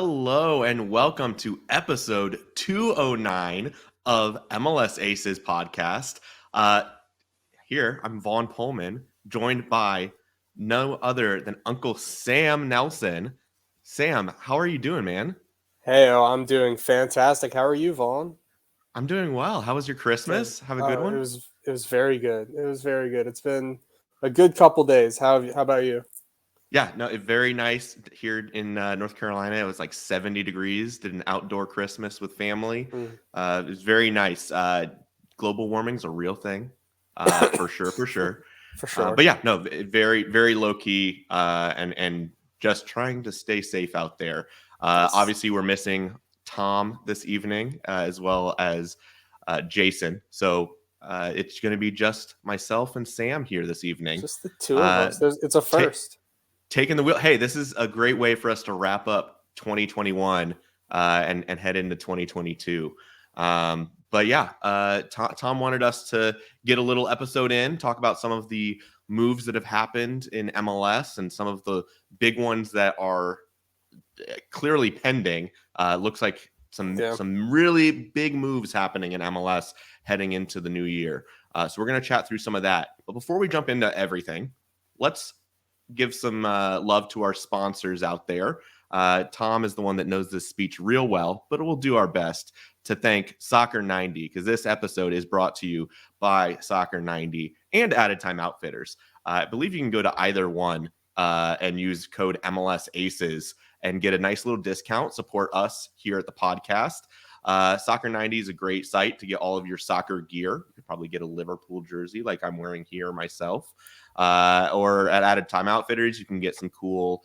Hello and welcome to episode 209 of MLS Aces Podcast. Here, I'm Vaughn Pullman, joined by no other than Uncle Sam Nelson. Sam, how are you doing, man? Hey, I'm doing fantastic. How are you, Vaughn? I'm doing well. How was your Christmas? Have a good one? It was very good. It was very good. It's been a good couple days. How about you? Yeah, no, very nice here in North Carolina. It was like 70 degrees. Did an outdoor Christmas with family. It was very nice. Global warming's a real thing, for sure. For sure. But yeah, no, very, very low key, and just trying to stay safe out there. Obviously, we're missing Tom this evening, as well as Jason. So it's going to be just myself and Sam here this evening. Just the two of us. It's a first. Taking the wheel. Hey, this is a great way for us to wrap up 2021 and head into 2022. But yeah, Tom wanted us to get a little episode in, talk about some of the moves that have happened in MLS and some of the big ones that are clearly pending. Looks like some really big moves happening in MLS heading into the new year. So we're going to chat through some of that. But before we jump into everything, let's give some love to our sponsors out there. Tom is the one that knows this speech real well, but we'll do our best to thank Soccer 90 because this episode is brought to you by Soccer 90 and Added Time Outfitters. I believe you can go to either one and use code MLSAces and get a nice little discount. Support us here at the podcast. Soccer 90 is a great site to get all of your soccer gear. You could probably get a Liverpool jersey like I'm wearing here myself. Or at Added Time Outfitters, you can get some cool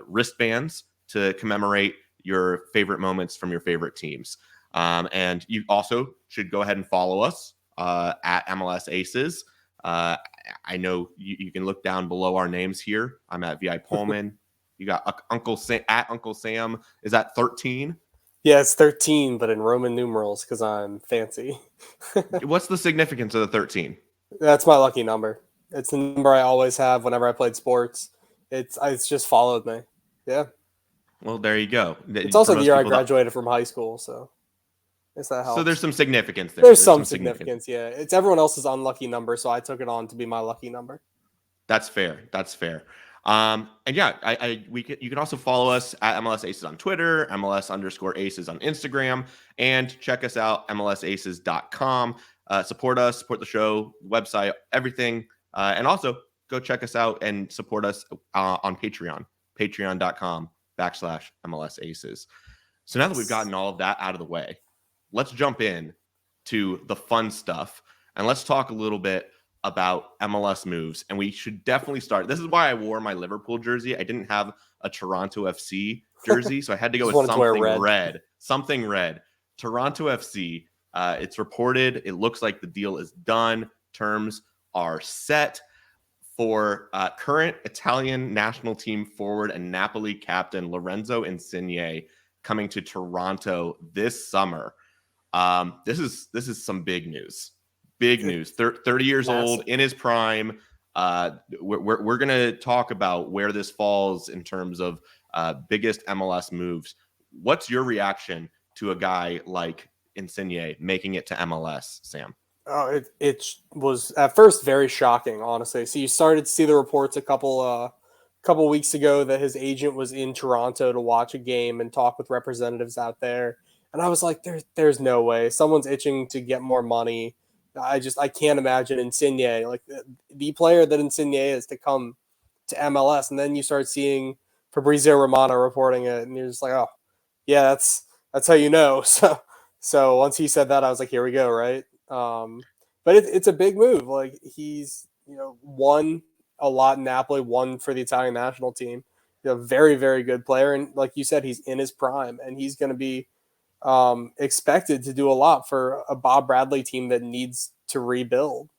wristbands to commemorate your favorite moments from your favorite teams. And you also should go ahead and follow us at MLS Aces. I know you can look down below our names here. I'm at VI Pullman. You got Uncle Sam at Uncle Sam. Is that 13? Yeah, it's 13, but in Roman numerals because I'm fancy. What's the significance of the 13? That's my lucky number. It's the number I always have whenever I played sports. It's just followed me. Yeah. Well, there you go. It's also the year I graduated from high school, so if that helps. So there's some significance there. There's some significance, yeah. It's everyone else's unlucky number, so I took it on to be my lucky number. That's fair. And yeah, you can also follow us at MLS Aces on Twitter, MLS_Aces on Instagram, and check us out, MLSAces.com. Support us, support the show, website, everything. And also go check us out and support us on Patreon, patreon.com/MLSAces. So now that we've gotten all of that out of the way, let's jump in to the fun stuff and let's talk a little bit about MLS moves. And we should definitely start. This is why I wore my Liverpool jersey. I didn't have a Toronto FC jersey, so I had to go with something red. Toronto FC. It's reported. It looks like the deal is done. Terms are set for current Italian national team forward and Napoli captain Lorenzo Insigne coming to Toronto this summer. This is some big news. Big news. 30 years old, in his prime. We're going to talk about where this falls in terms of biggest MLS moves. What's your reaction to a guy like Insigne making it to MLS, Sam? Oh, it was at first very shocking, honestly. So you started to see the reports a couple weeks ago that his agent was in Toronto to watch a game and talk with representatives out there. And I was like, there's no way. Someone's itching to get more money. I can't imagine Insigne, like the player that Insigne is, to come to MLS. And then you start seeing Fabrizio Romano reporting it, and you're just like, oh, yeah, that's how you know. So once he said that, I was like, here we go, right? But it's a big move. Like he's won a lot in Napoli, won for the Italian national team. Very, very good player, and like you said, he's in his prime, and he's going to be expected to do a lot for a Bob Bradley team that needs to rebuild.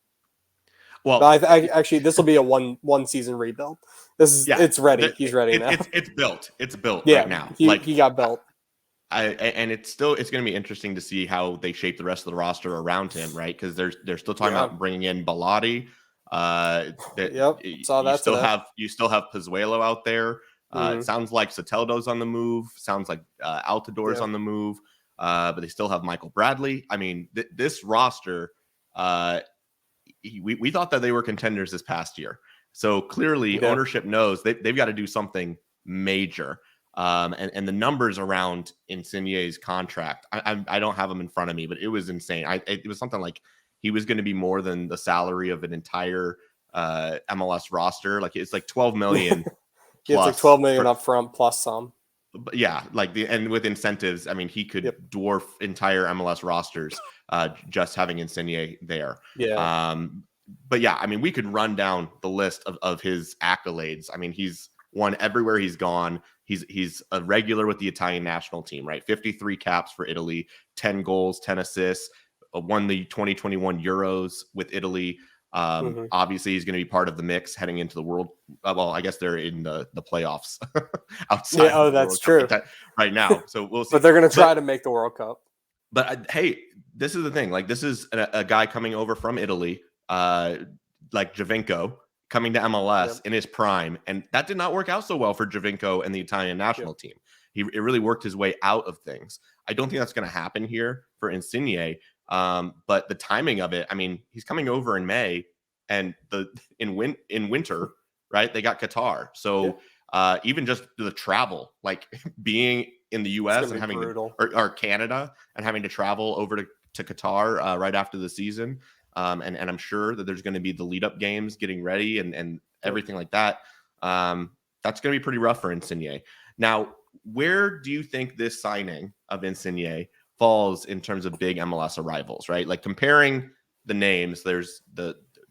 Well, I actually, this will be a one season rebuild. It's ready. He's ready now. It's built. It's built right now. He got built. It's going to be interesting to see how they shape the rest of the roster around him, right? Because they're still talking about bringing in Bellotti. Saw that. You still have Pozuelo out there. It sounds like Soteldo's on the move. Sounds like Altidor's on the move. But they still have Michael Bradley. I mean, this roster, we thought that they were contenders this past year. So clearly ownership knows they've got to do something major. And the numbers around Insigne's contract, I don't have them in front of me, but it was insane. It was something like he was going to be more than the salary of an entire MLS roster. Like it's like 12 million. It's like 12 million up front plus some. But yeah, and with incentives, I mean, he could dwarf entire MLS rosters just having Insigne there. Yeah. But yeah, I mean, we could run down the list of his accolades. I mean, he's won everywhere he's gone. He's a regular with the Italian national team, right? 53 caps for Italy, 10 goals, 10 assists, won the 2021 Euros with Italy. Obviously, he's going to be part of the mix heading into the World. Well, I guess they're in the playoffs outside. Yeah, that's true. Right now, so we'll see. But they're going to try to make the World Cup. But hey, this is the thing. Like, this is a guy coming over from Italy, like Giovinco, coming to MLS in his prime, and that did not work out so well for Giovinco and the Italian national team. It really worked his way out of things. I don't think that's going to happen here for Insigne. But the timing of it, I mean, he's coming over in May, and in winter, right? They got Qatar, so even just the travel, like being in the U.S. and having or Canada and having to travel over to Qatar right after the season, and I'm sure that there's going to be the lead up games, getting ready, and everything like that. That's going to be pretty rough for Insigne. Now, where do you think this signing of Insigne falls in terms of big MLS arrivals, right? Like comparing the names, there's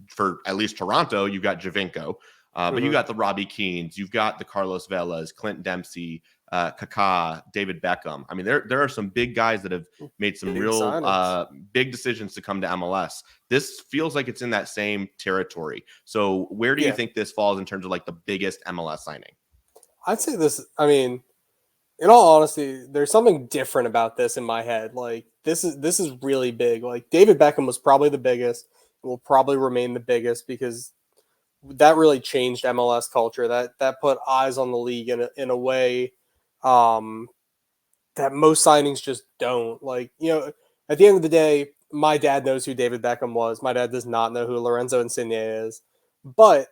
for at least Toronto, you've got Giovinco, but you got the Robbie Keanes, you've got the Carlos Velas, Clint Dempsey, Kaká, David Beckham. I mean, there are some big guys that have made some real big decisions to come to MLS. This feels like it's in that same territory. So where do you think this falls in terms of like the biggest MLS signing? I'd say this, I mean, in all honesty, there's something different about this in my head. Like this is really big. Like David Beckham was probably the biggest, will probably remain the biggest because that really changed MLS culture. That put eyes on the league in a way that most signings just don't. Like, you know, at the end of the day, my dad knows who David Beckham was. My dad does not know who Lorenzo Insigne is. But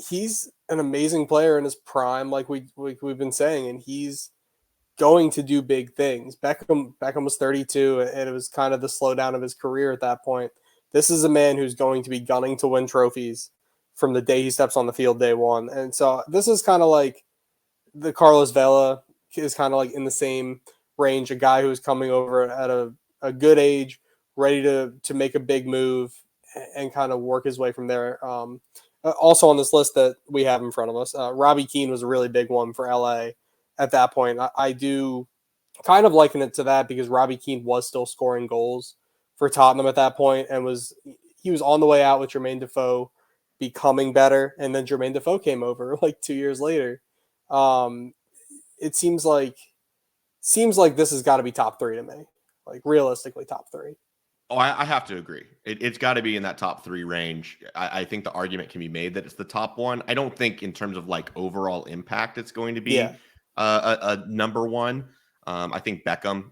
he's an amazing player in his prime, like we've been saying, and he's going to do big things. Beckham was 32, and it was kind of the slowdown of his career at that point. This is a man who's going to be gunning to win trophies from the day he steps on the field, day one. And so this is kind of like the Carlos Vela is kind of like in the same range, a guy who's coming over at a good age, ready to make a big move and kind of work his way from there. Also on this list that we have in front of us, Robbie Keane was a really big one for LA at that point. I do kind of liken it to that because Robbie Keane was still scoring goals for Tottenham at that point and he was on the way out with Jermaine Defoe becoming better. And then Jermaine Defoe came over like 2 years later. It seems like this has got to be top three to me, like realistically top three. Oh, I have to agree. It's got to be in that top three range. I think the argument can be made that it's the top one. I don't think in terms of like overall impact, it's going to be a number one. I think Beckham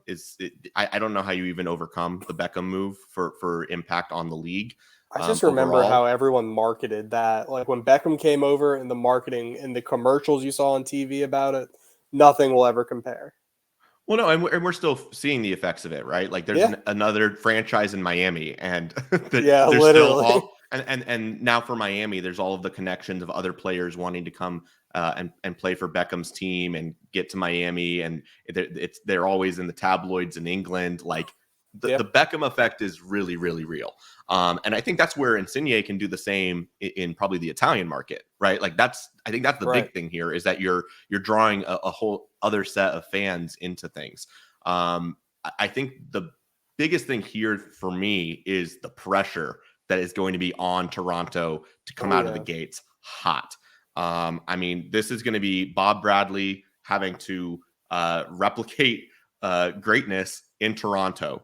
I don't know how you even overcome the Beckham move for impact on the league. I just remember how everyone marketed that. Like when Beckham came over and the marketing and the commercials you saw on TV about it, nothing will ever compare. Well, no, and we're still seeing the effects of it, right? Like there's another franchise in Miami, and there's literally. Still all, and now for Miami, there's all of the connections of other players wanting to come and play for Beckham's team and get to Miami, and they're always in the tabloids in England. Like the Beckham effect is really, really real. And I think that's where Insigne can do the same in probably the Italian market, right? Like I think that's the big thing here is that you're drawing a whole other set of fans into things. I think the biggest thing here for me is the pressure that is going to be on Toronto to come out of the gates hot. I mean, this is going to be Bob Bradley having to replicate greatness in Toronto.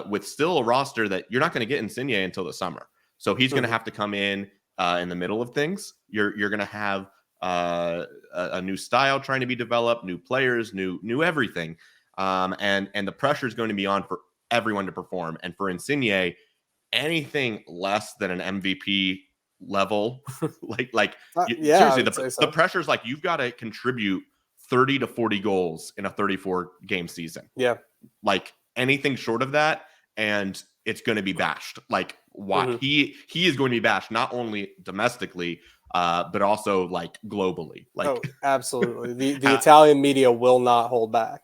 With still a roster that you're not going to get Insigne until the summer. So he's going to have to come in the middle of things. You're going to have a new style trying to be developed, new players, new everything. And the pressure is going to be on for everyone to perform. And for Insigne, anything less than an MVP level, seriously, the pressure is like you've got to contribute 30 to 40 goals in a 34 game season. Yeah. Like anything short of that, and it's going to be bashed. Like what he is going to be bashed, not only domestically, but also like globally. Like absolutely. The Italian media will not hold back.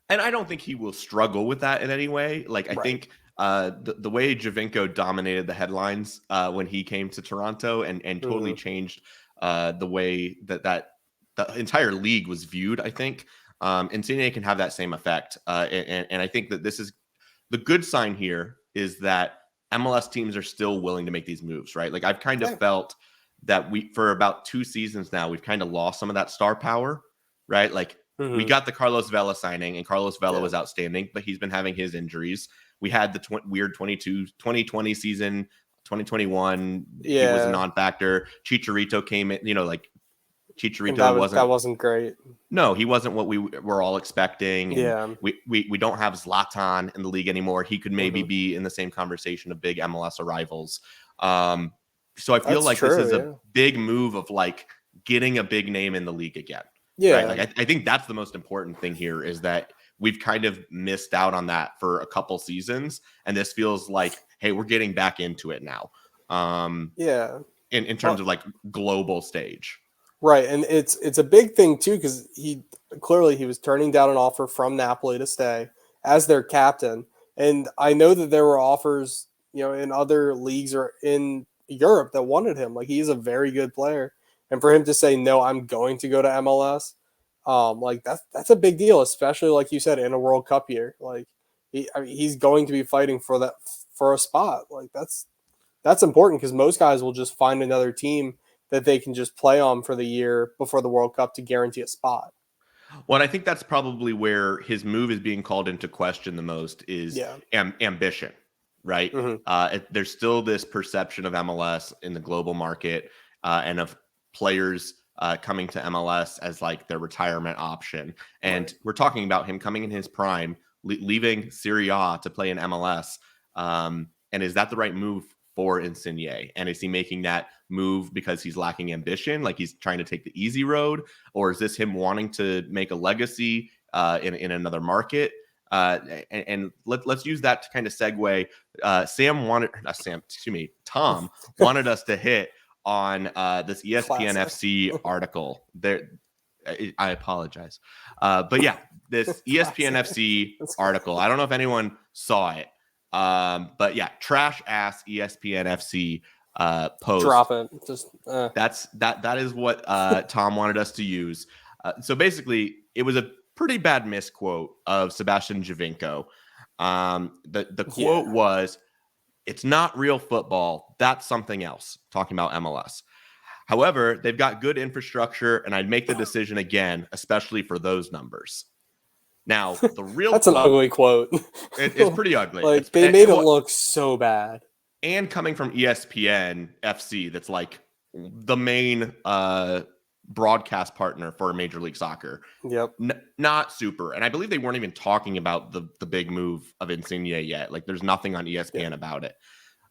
And I don't think he will struggle with that in any way. Like I think the way Giovinco dominated the headlines when he came to Toronto and totally changed the way that the entire league was viewed, I think Insigne can have that same effect. And I think that this is the good sign here is that MLS teams are still willing to make these moves, right? Like I've kind of felt that for about 2 seasons now, we've kind of lost some of that star power, right? Like we got the Carlos Vela signing, and Carlos Vela was outstanding, but he's been having his injuries. We had the weird 2020 season, 2021. He was a non-factor. Chicharito came in, Chicharito that wasn't great. No, he wasn't what we were all expecting. And we don't have Zlatan in the league anymore. He could maybe be in the same conversation of big MLS arrivals. So I feel this is a big move of like getting a big name in the league again. Yeah. Right? Like I think that's the most important thing here is that we've kind of missed out on that for a couple seasons. And this feels like, hey, we're getting back into it now. In terms of like global stage. Right. And it's a big thing too, because he was turning down an offer from Napoli to stay as their captain. And I know that there were offers, in other leagues or in Europe that wanted him. Like he's a very good player. And for him to say, no, I'm going to go to MLS, that's a big deal, especially like you said, in a World Cup year. Like he's going to be fighting for a spot. Like that's important because most guys will just find another team that they can just play on for the year before the World Cup to guarantee a spot. Well, I think that's probably where his move is being called into question the most is ambition, right? There's still this perception of MLS in the global market and of players coming to MLS as like their retirement option. And we're talking about him coming in his prime, leaving Serie A to play in MLS. And is that the right move for Insigne? And is he making that move because he's lacking ambition? Like he's trying to take the easy road? Or is this him wanting to make a legacy in another market? And let's use that to kind of segue. Tom wanted us to hit on this ESPN FC article. I apologize. But yeah, this ESPN FC article. I don't know if anyone saw it. But yeah, trash ass ESPN FC post. Drop it. That is what Tom wanted us to use. So basically, it was a pretty bad misquote of Sebastian Giovinco. The quote was, "It's not real football. That's something else." Talking about MLS. However, they've got good infrastructure, and I'd make the decision again, especially for those numbers. Now, the real that's an ugly quote. It's pretty ugly. Like they made it look so bad. And coming from ESPN FC, that's like the main broadcast partner for Major League Soccer. Yep. Not super. And I believe they weren't even talking about the big move of Insigne yet. Like there's nothing on ESPN about it.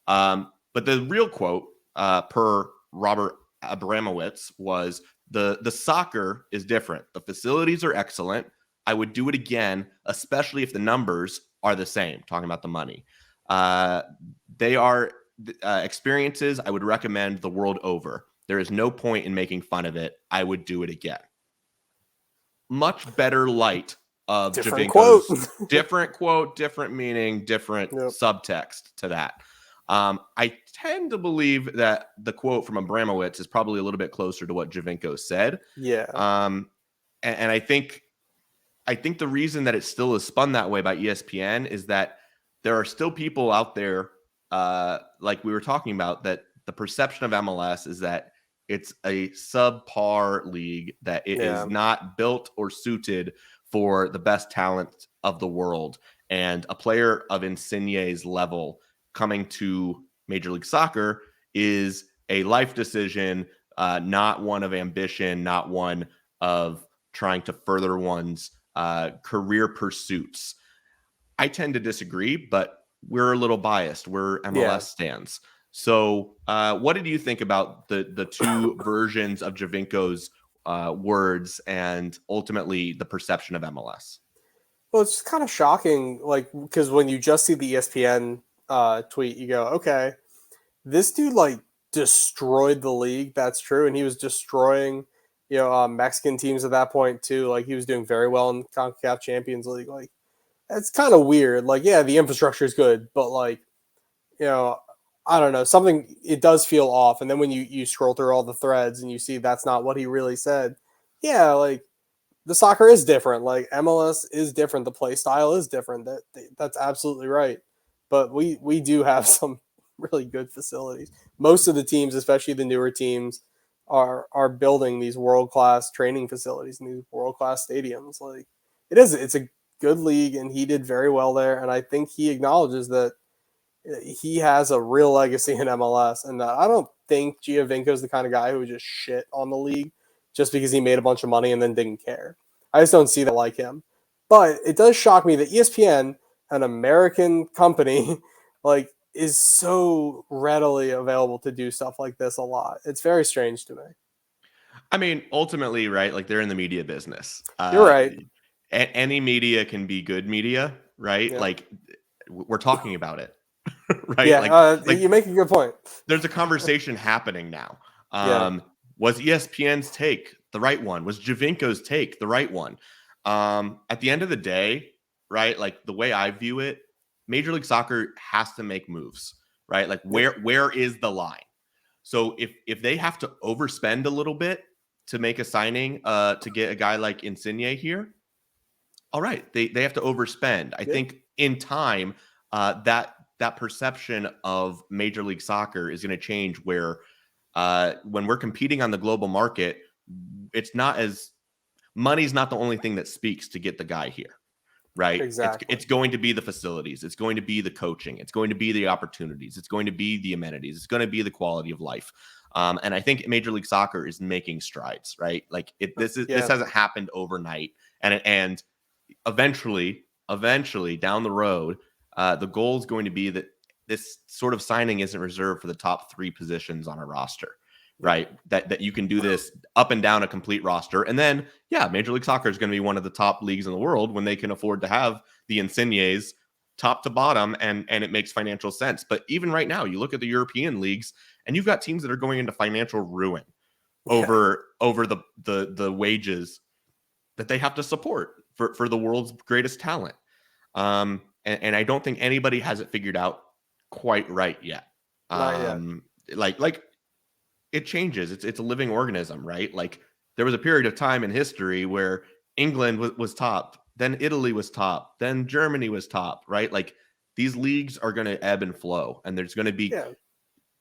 But the real quote per Robert Abramowitz was the soccer is different. The facilities are excellent. I would do it again, especially if the numbers are the same, talking about the money. They are experiences I would recommend the world over. There is no point in making fun of it. I would do it again. Much better light of different Giovinco's quote. Different quote, different meaning, different subtext to that. I tend to believe that the quote from Abramowitz is probably a little bit closer to what Giovinco said. Yeah. And I think the reason that it still is spun that way by ESPN is that there are still people out there, like we were talking about, that the perception of MLS is that it's a subpar league, that it is not built or suited for the best talent of the world. And a player of Insigne's level coming to Major League Soccer is a life decision not one of ambition, not one of trying to further one's career pursuits. I tend to disagree, but we're a little biased. We're MLS stands. So what did you think about the two versions of Giovinco's words and ultimately the perception of MLS? Well, it's just kind of shocking, like, because when you just see the ESPN tweet, you go, okay, this dude like destroyed the league. That's true, and he was destroying, Mexican teams at that point too. Like he was doing very well in CONCACAF Champions League. Like that's kind of weird. Like, yeah, the infrastructure is good, but like, I don't know, something, it does feel off. And then when you scroll through all the threads and you see that's not what he really said, yeah, like the soccer is different. Like MLS is different. The play style is different. That's absolutely right. But we do have some really good facilities. Most of the teams, especially the newer teams, are building these world-class training facilities and these world-class stadiums. Like it's a good league, and he did very well there. And I think he acknowledges that he has a real legacy in MLS, and I don't think Giovinco is the kind of guy who would just shit on the league just because he made a bunch of money and then didn't care. I just don't see that like him. But it does shock me that ESPN, an American company, like is so readily available to do stuff like this a lot. It's very strange to me. I mean, ultimately, right? Like they're in the media business. You're right. Any media can be good media, right? Yeah. Like we're talking about it, right? Yeah, you make a good point. There's a conversation happening now. Yeah. Was ESPN's take the right one? Was Giovinco's take the right one? At the end of the day, right? Like the way I view it, Major League Soccer has to make moves, right? Like where is the line? So if they have to overspend a little bit to make a signing to get a guy like Insigne here, all right, they have to overspend. I think in time that perception of Major League Soccer is going to change where when we're competing on the global market, it's not as money's not the only thing that speaks to get the guy here, right? Exactly. It's going to be the facilities. It's going to be the coaching. It's going to be the opportunities. It's going to be the amenities. It's going to be the quality of life. And I think Major League Soccer is making strides, right? Like this hasn't happened overnight. And eventually down the road, the goal is going to be that this sort of signing isn't reserved for the top 3 positions on a roster, right? That you can do this up and down a complete roster. And then, Major League Soccer is going to be one of the top leagues in the world when they can afford to have the Insignes top to bottom, and it makes financial sense. But even right now, you look at the European leagues and you've got teams that are going into financial ruin over the wages that they have to support for the world's greatest talent. And I don't think anybody has it figured out quite right yet. Not yet. Like it changes. It's a living organism, right? Like there was a period of time in history where England was top, then Italy was top, then Germany was top, right? Like these leagues are going to ebb and flow, and there's going to be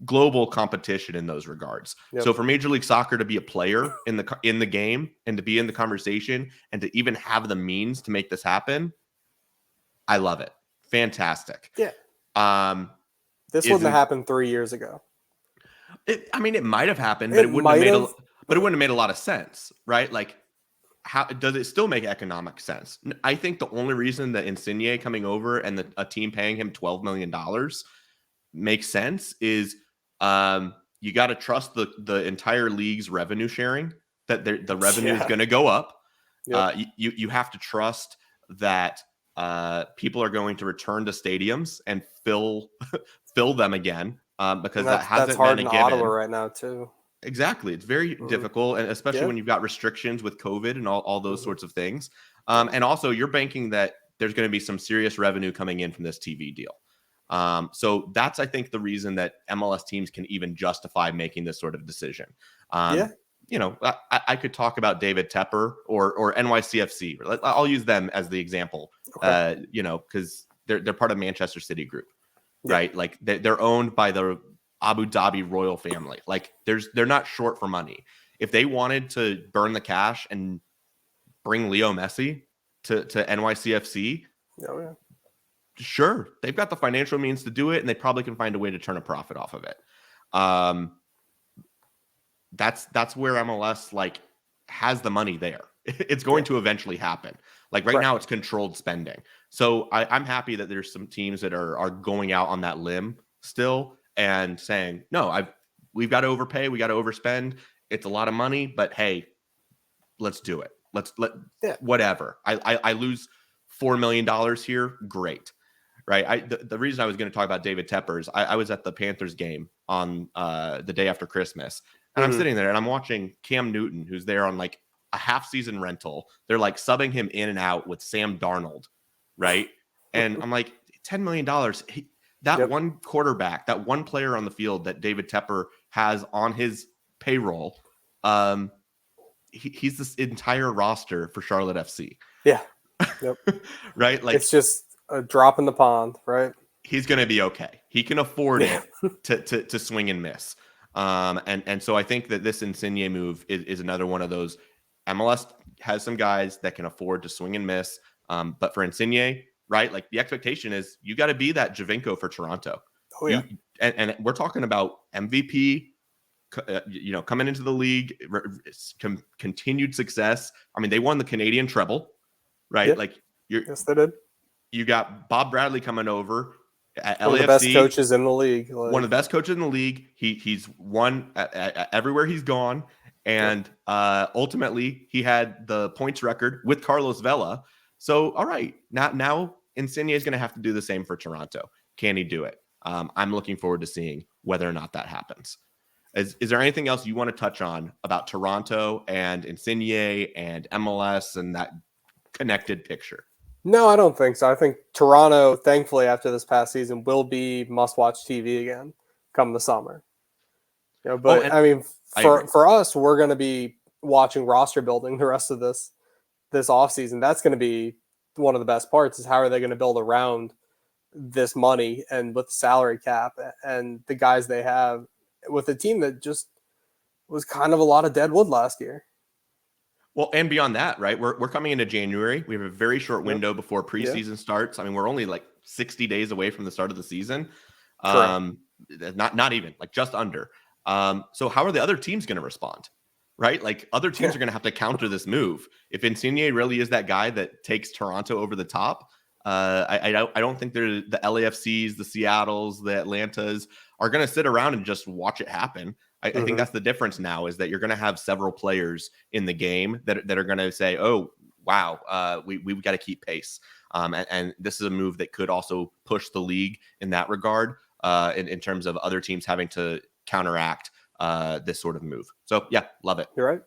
global competition in those regards. Yep. So for Major League Soccer to be a player in the game and to be in the conversation and to even have the means to make this happen, I love it. Fantastic. Yeah. This wouldn't have happened 3 years ago. It might have happened, but it wouldn't have made a lot of sense, right? Like, how does it still make economic sense? I think the only reason that Insigne coming over and a team paying him $12 million makes sense is you got to trust the entire league's revenue sharing, that the revenue is going to go up. Yep. You have to trust that people are going to return to stadiums and fill them again, because that hasn't been a given. Ottawa right now too. Exactly. It's very difficult, and especially when you've got restrictions with COVID and all those sorts of things. And also you're banking that there's going to be some serious revenue coming in from this TV deal. So that's, I think, the reason that MLS teams can even justify making this sort of decision. I could talk about David Tepper or NYCFC. I'll use them as the example, because they're part of Manchester City Group, right? Like they're owned by the Abu Dhabi royal family. Like they're not short for money. If they wanted to burn the cash and bring Leo Messi to NYCFC, sure, they've got the financial means to do it, and they probably can find a way to turn a profit off of it. that's where MLS like has the money there. It's going to eventually happen. Like right now, it's controlled spending. So I'm happy that there's some teams that are going out on that limb still and saying, no, we've got to overpay, we got to overspend. It's a lot of money, but hey, let's do it. Whatever. I lose $4 million here. Great. Right. The reason I was going to talk about David Tepper is I was at the Panthers game on the day after Christmas, and I'm sitting there and I'm watching Cam Newton, who's there on like a half season rental. They're like subbing him in and out with Sam Darnold. Right. And I'm like, $10 million. One quarterback, that one player on the field that David Tepper has on his payroll, he's this entire roster for Charlotte FC. Yeah. Yep. Right. Like it's just a drop in the pond, right? He's going to be okay. He can afford it to swing and miss. And so I think that this Insigne move is another one of those. MLS has some guys that can afford to swing and miss. But for Insigne, right, like the expectation is you got to be that Javinko for Toronto. Oh, yeah. And we're talking about MVP, coming into the league, continued success. I mean, they won the Canadian treble, right? Yep. Like yes, they did. You got Bob Bradley coming over at LAFC. One of the best coaches in the league. One of the best coaches in the league. He's won everywhere he's gone. And ultimately, he had the points record with Carlos Vela. So, all right, now Insigne is going to have to do the same for Toronto. Can he do it? I'm looking forward to seeing whether or not that happens. Is there anything else you want to touch on about Toronto and Insigne and MLS and that connected picture? No, I don't think so. I think Toronto, thankfully, after this past season, will be must-watch TV again come the summer. But I mean, for us, we're going to be watching roster building the rest of this offseason. That's going to be one of the best parts. Is how are they going to build around this money and with the salary cap and the guys they have with a team that just was kind of a lot of dead wood last year. Well, and beyond that, right? We're coming into January. We have a very short window before preseason starts. I mean, we're only like 60 days away from the start of the season. Not even, like just under. So how are the other teams going to respond? Right? Like other teams are going to have to counter this move. If Insigne really is that guy that takes Toronto over the top, I don't think the LAFCs, the Seattles, the Atlantas are going to sit around and just watch it happen. I think that's the difference now is that you're going to have several players in the game that are going to say, oh, wow, we've got to keep pace. And this is a move that could also push the league in that regard in terms of other teams having to counteract this sort of move. So, yeah, love it. You're right.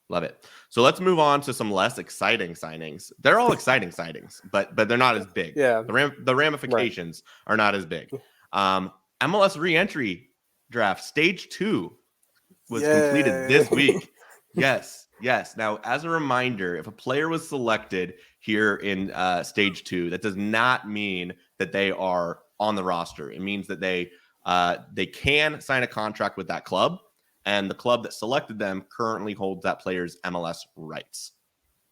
Love it. So let's move on to some less exciting signings. They're all exciting signings, but they're not as big. Yeah. The ramifications are not as big. MLS re-entry draft stage 2 was completed this week. Yes. Now, as a reminder, if a player was selected here in stage 2, that does not mean that they are on the roster. It means that they can sign a contract with that club, and the club that selected them currently holds that player's MLS rights.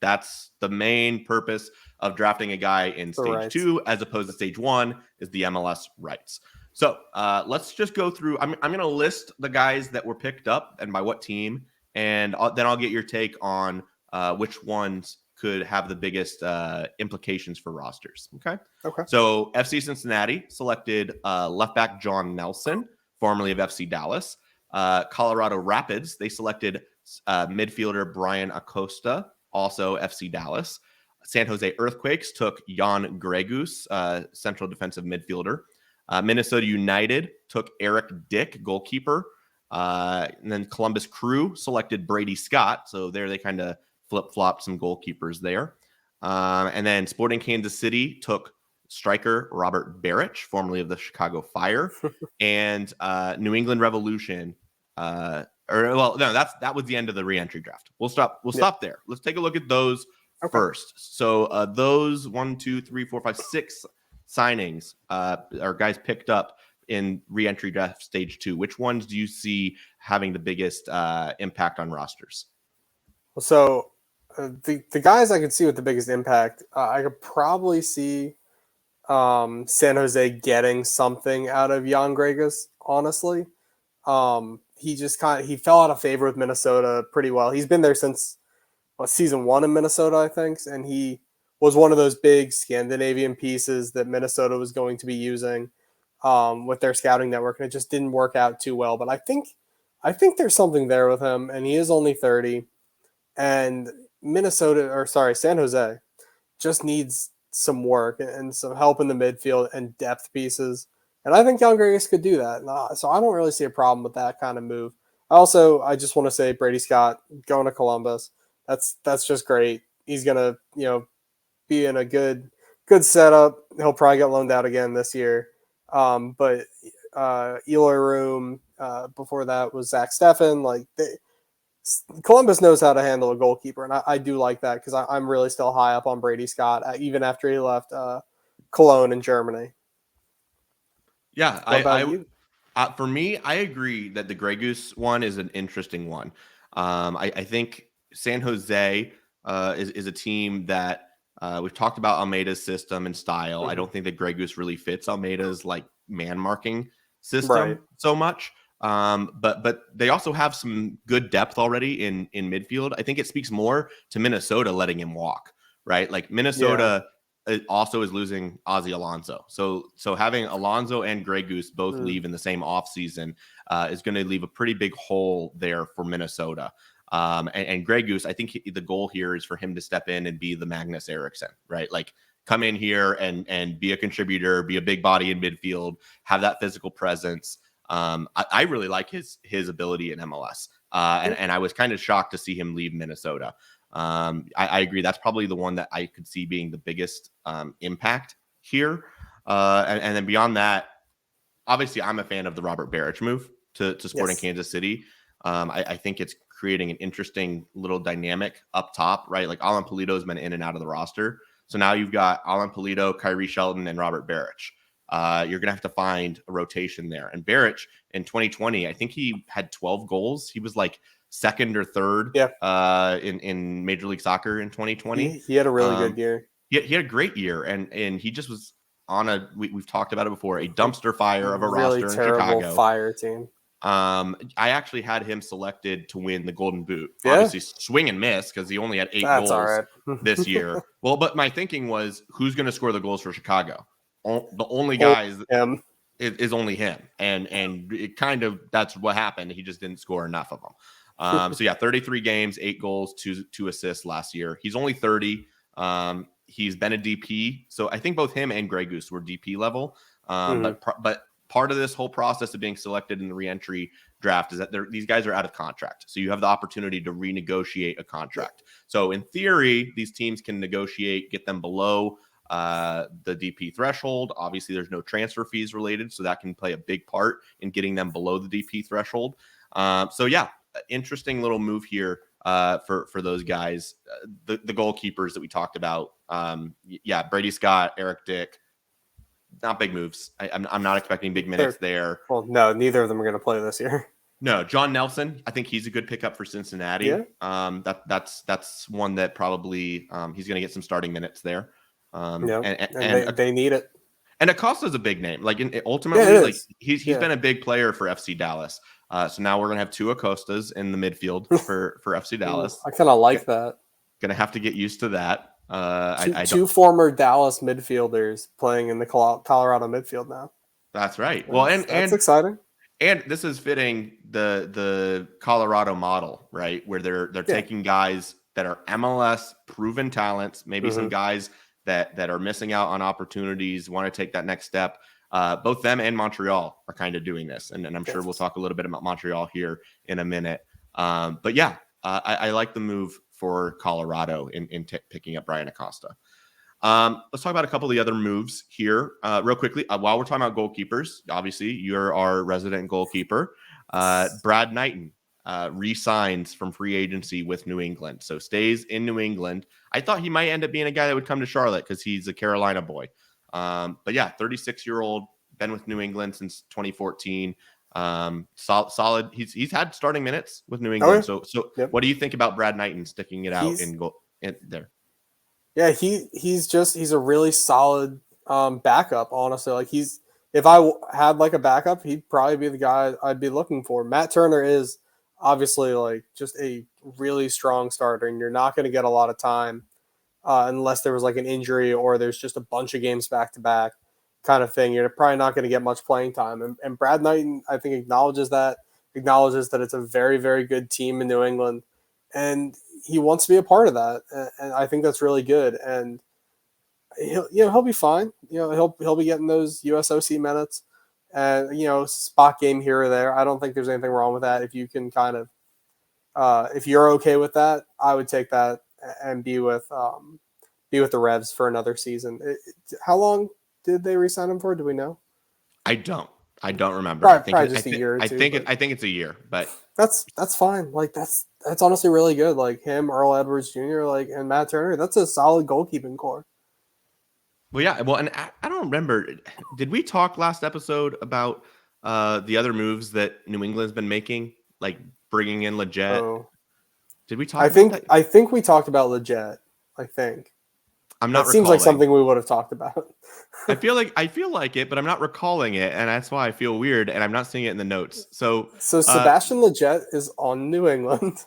That's the main purpose of drafting a guy in stage 2 as opposed to stage 1 is the MLS rights. So let's just go through. I'm going to list the guys that were picked up and by what team, and then I'll get your take on which ones could have the biggest implications for rosters. Okay. So FC Cincinnati selected left back John Nelson, formerly of FC Dallas. Colorado Rapids, they selected midfielder Brian Acosta, also FC Dallas. San Jose Earthquakes took Jan Gregus, central defensive midfielder. Minnesota United took Eric Dick, goalkeeper. And then Columbus Crew selected Brady Scott. So there they kind of flip-flopped some goalkeepers there. And then Sporting Kansas City took striker Robert Barrich, formerly of the Chicago Fire. And New England Revolution. That was the end of the re-entry draft. We'll stop there. Let's take a look at those first. So those 6 signings are guys picked up in re-entry draft stage 2. Which ones do you see having the biggest impact on rosters? So the guys I could see with the biggest impact, I could probably see San Jose getting something out of Jan Gregus, honestly. he fell out of favor with Minnesota pretty well. He's been there since season 1 in Minnesota, I think, and he was one of those big Scandinavian pieces that Minnesota was going to be using with their scouting network, and it just didn't work out too well. But I think there's something there with him, and he is only 30, and San Jose just needs some work and some help in the midfield and depth pieces. And I think Young Grace could do that. So I don't really see a problem with that kind of move. I just want to say Brady Scott going to Columbus. That's just great. He's gonna, be in a good setup. He'll probably get loaned out again this year. But Eloy Room, before that was Zach Steffen. Columbus knows how to handle a goalkeeper, and I do like that because I'm really still high up on Brady Scott, even after he left Cologne in Germany. Yeah, for me, I agree that the Grey Goose one is an interesting one. I think San Jose is a team that we've talked about Almeida's system and style. I don't think that Grey Goose really fits Almeida's man marking system so much. But they also have some good depth already in midfield. I think it speaks more to Minnesota letting him walk, right? Minnesota also is losing Ozzy Alonso. So having Alonso and Grey Goose both leave in the same offseason is going to leave a pretty big hole there for Minnesota. And Grey Goose, I think the goal here is for him to step in and be the Magnus Eriksson, right? Come in here and be a contributor, be a big body in midfield, have that physical presence. I really like his ability in MLS. And I was kind of shocked to see him leave Minnesota. I agree. That's probably the one that I could see being the biggest impact here. And then beyond that, obviously, I'm a fan of the Robert Beric move to Sporting Kansas City. I think it's creating an interesting little dynamic up top, right? Alan Pulido's been in and out of the roster. So now you've got Alan Pulido, Kyrie Shelton, and Robert Beric. You're going to have to find a rotation there. And Beric in 2020, I think he had 12 goals. He was second or third in Major League Soccer in 2020. He had a really good year. He had a great year, and he just was on we've talked about it before, a dumpster fire of a really roster in Chicago. Terrible fire team. I actually had him selected to win the Golden Boot. Obviously, swing and miss because he only had 8 goals this year. Well, but my thinking was, who's going to score the goals for Chicago? The only guy is only him, and it kind of that's what happened. He just didn't score enough of them. 33 games, 8 goals, 2 assists last year. He's only 30. He's been a DP, so I think both him and Grey Goose were DP level. But part of this whole process of being selected in the re-entry draft is that these guys are out of contract. So you have the opportunity to renegotiate a contract. So in theory, these teams can negotiate, get them below the DP threshold. Obviously, there's no transfer fees related, so that can play a big part in getting them below the DP threshold. Interesting little move here for those guys. The goalkeepers that we talked about. Brady Scott, Eric Dick. Not big moves. I'm not expecting big minutes there. Well, no, neither of them are going to play this year. No, John Nelson. I think he's a good pickup for Cincinnati. Yeah. That's one that probably he's going to get some starting minutes there. And they need it. And Acosta's a big name. Ultimately, he's been a big player for FC Dallas. So now we're going to have 2 Acostas in the midfield for FC Dallas. I kind of like that. Going to have to get used to that. Two former Dallas midfielders playing in the Colorado midfield now. That's right. Well, that's exciting. And this is fitting the Colorado model, right? Where they're taking guys that are MLS proven talents, maybe some guys that are missing out on opportunities, want to take that next step. Both them and Montreal are kind of doing this, and I'm sure we'll talk a little bit about Montreal here in a minute. I like the move for Colorado in picking up Brian Acosta. Let's talk about a couple of the other moves here real quickly. While we're talking about goalkeepers, obviously you're our resident goalkeeper. Brad Knighton re-signs from free agency with New England. So stays in New England. I thought he might end up being a guy that would come to Charlotte because he's a Carolina boy. 36-year-old, been with New England since 2014. Solid. He's had starting minutes with New England. So what do you think about Brad Knighton sticking it out in goal there? Yeah, he's a really solid backup, honestly. if I had like a backup, he'd probably be the guy I'd be looking for. Matt Turner is obviously like just a really strong starter, and you're not going to get a lot of time unless there was like an injury or there's just a bunch of games back to back kind of thing. You're probably not going to get much playing time. And Brad Knighton, I think, acknowledges that it's a very, very good team in New England, and he wants to be a part of that. And I think that's really good. And he'll be fine. He'll be getting those USOC minutes and, spot game here or there. I don't think there's anything wrong with that. If you can kind of, if you're okay with that, I would take that and be with the Revs for another season. How long did they re-sign him for? Do we know? I don't remember. Probably just a year or two. I think it's a year, but that's fine. Like that's honestly really good. Like him, Earl Edwards Jr., and Matt Turner. That's a solid goalkeeping core. Well, yeah. Well, and I don't remember. Did we talk last episode about the other moves that New England's been making, like bringing in Leggett? Oh. Did we talk? I think we talked about Leggett. I think. I'm not. It seems like something we would have talked about. I feel like it, but I'm not recalling it, and that's why I feel weird, and I'm not seeing it in the notes. So Sebastian Leggett is on New England.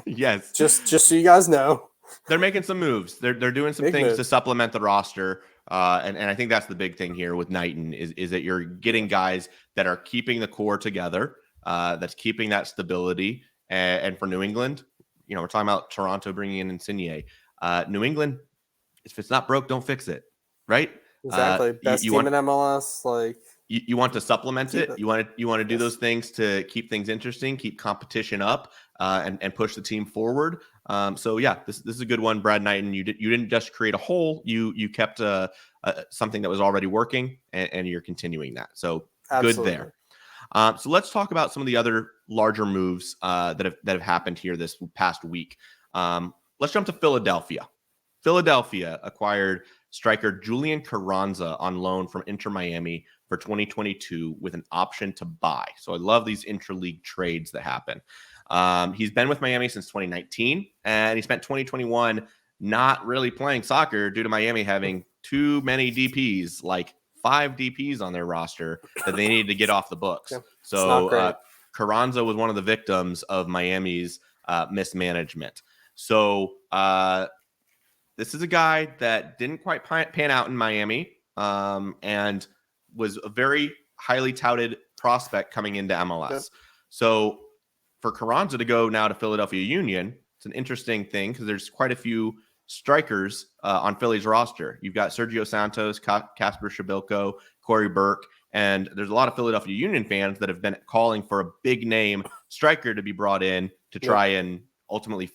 Yes. Just so you guys know. They're making some moves. They're doing some things to supplement the roster. And I think that's the big thing here with Knighton is that you're getting guys that are keeping the core together, that's keeping that stability. And for New England, we're talking about Toronto bringing in Insigne. New England, if it's not broke, don't fix it, right? Exactly. Best team in MLS. Like you want to supplement it. You want to do those things to keep things interesting, keep competition up, and push the team forward. So yeah, this is a good one, Brad Knighton. You didn't just create a hole. You kept something that was already working, and you're continuing that. So Absolutely. Good there. So let's talk about some of the other larger moves that have happened here this past week. Let's jump to Philadelphia. Philadelphia acquired striker Julian Carranza on loan from Inter Miami for 2022 with an option to buy. So I love these interleague trades that happen. He's been with Miami since 2019, and he spent 2021 not really playing soccer due to Miami having too many DPs, like 5 DPs on their roster that they needed to get off the books. Yeah, so Carranza was one of the victims of Miami's mismanagement. So this is a guy that didn't quite pan out in Miami and was a very highly touted prospect coming into MLS. Yep. So for Carranza to go now to Philadelphia Union, it's an interesting thing because there's quite a few strikers on Philly's roster. You've got Sergio Santos, Kasper Shabilko, Corey Burke, and there's a lot of Philadelphia Union fans that have been calling for a big name striker to be brought in to try and ultimately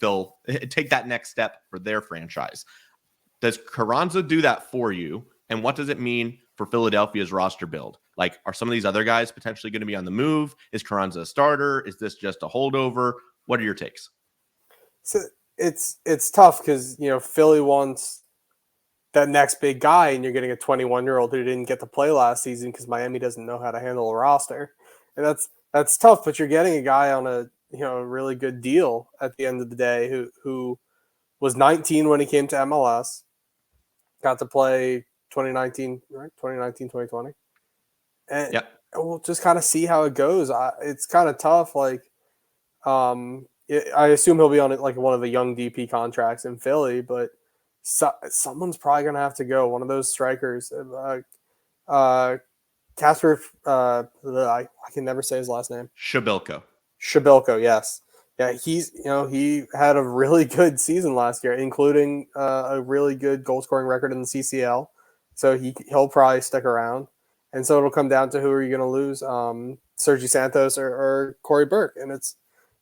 take that next step for their franchise. Does Carranza do that for you? And what does it mean for Philadelphia's roster build? Like, are some of these other guys potentially going to be on the move? Is Carranza a starter? Is this just a holdover? What are your takes? So it's tough because, Philly wants that next big guy, and you're getting a 21-year-old who didn't get to play last season because Miami doesn't know how to handle a roster. And that's tough, but you're getting a guy on a really good deal at the end of the day who was 19 when he came to MLS, got to play 2019, right? 2019, 2020. And we'll just kind of see how it goes. It's kind of tough. Like, I assume he'll be on like one of the young DP contracts in Philly, but someone's probably going to have to go. One of those strikers. Kasper, I can never say his last name. Shabilko, yes. Yeah, he had a really good season last year, including a really good goal-scoring record in the CCL. So he'll probably stick around. And so it'll come down to who are you going to lose, Sergio Santos or Corey Burke. And it's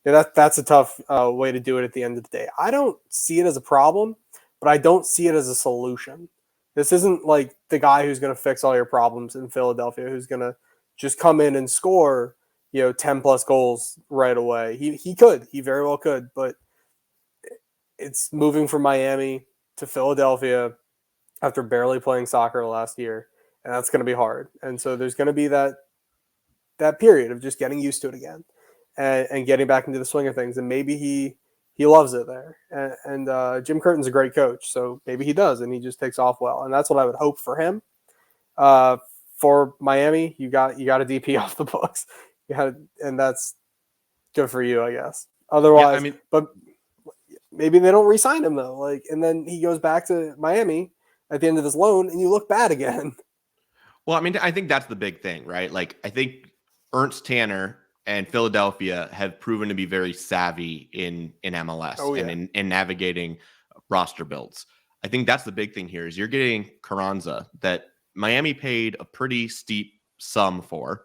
that's a tough way to do it at the end of the day. I don't see it as a problem, but I don't see it as a solution. This isn't like the guy who's going to fix all your problems in Philadelphia, who's going to just come in and score 10 plus goals right away. He very well could, but it's moving from Miami to Philadelphia after barely playing soccer last year, and that's going to be hard. And so there's going to be that period of just getting used to it again and getting back into the swing of things. And maybe he loves it there. And Jim Curtin's a great coach, so maybe he does, and he just takes off well. And that's what I would hope for him. For for Miami, you got a DP off the books. And that's good for you, I guess. Otherwise, but maybe they don't re-sign him though. Like, and then he goes back to Miami at the end of his loan, and you look bad again. Well, I mean, I think that's the big thing, right? Like, I think Ernst Tanner and Philadelphia have proven to be very savvy in MLS and in navigating roster builds. I think that's the big thing here is you're getting Carranza that Miami paid a pretty steep sum for.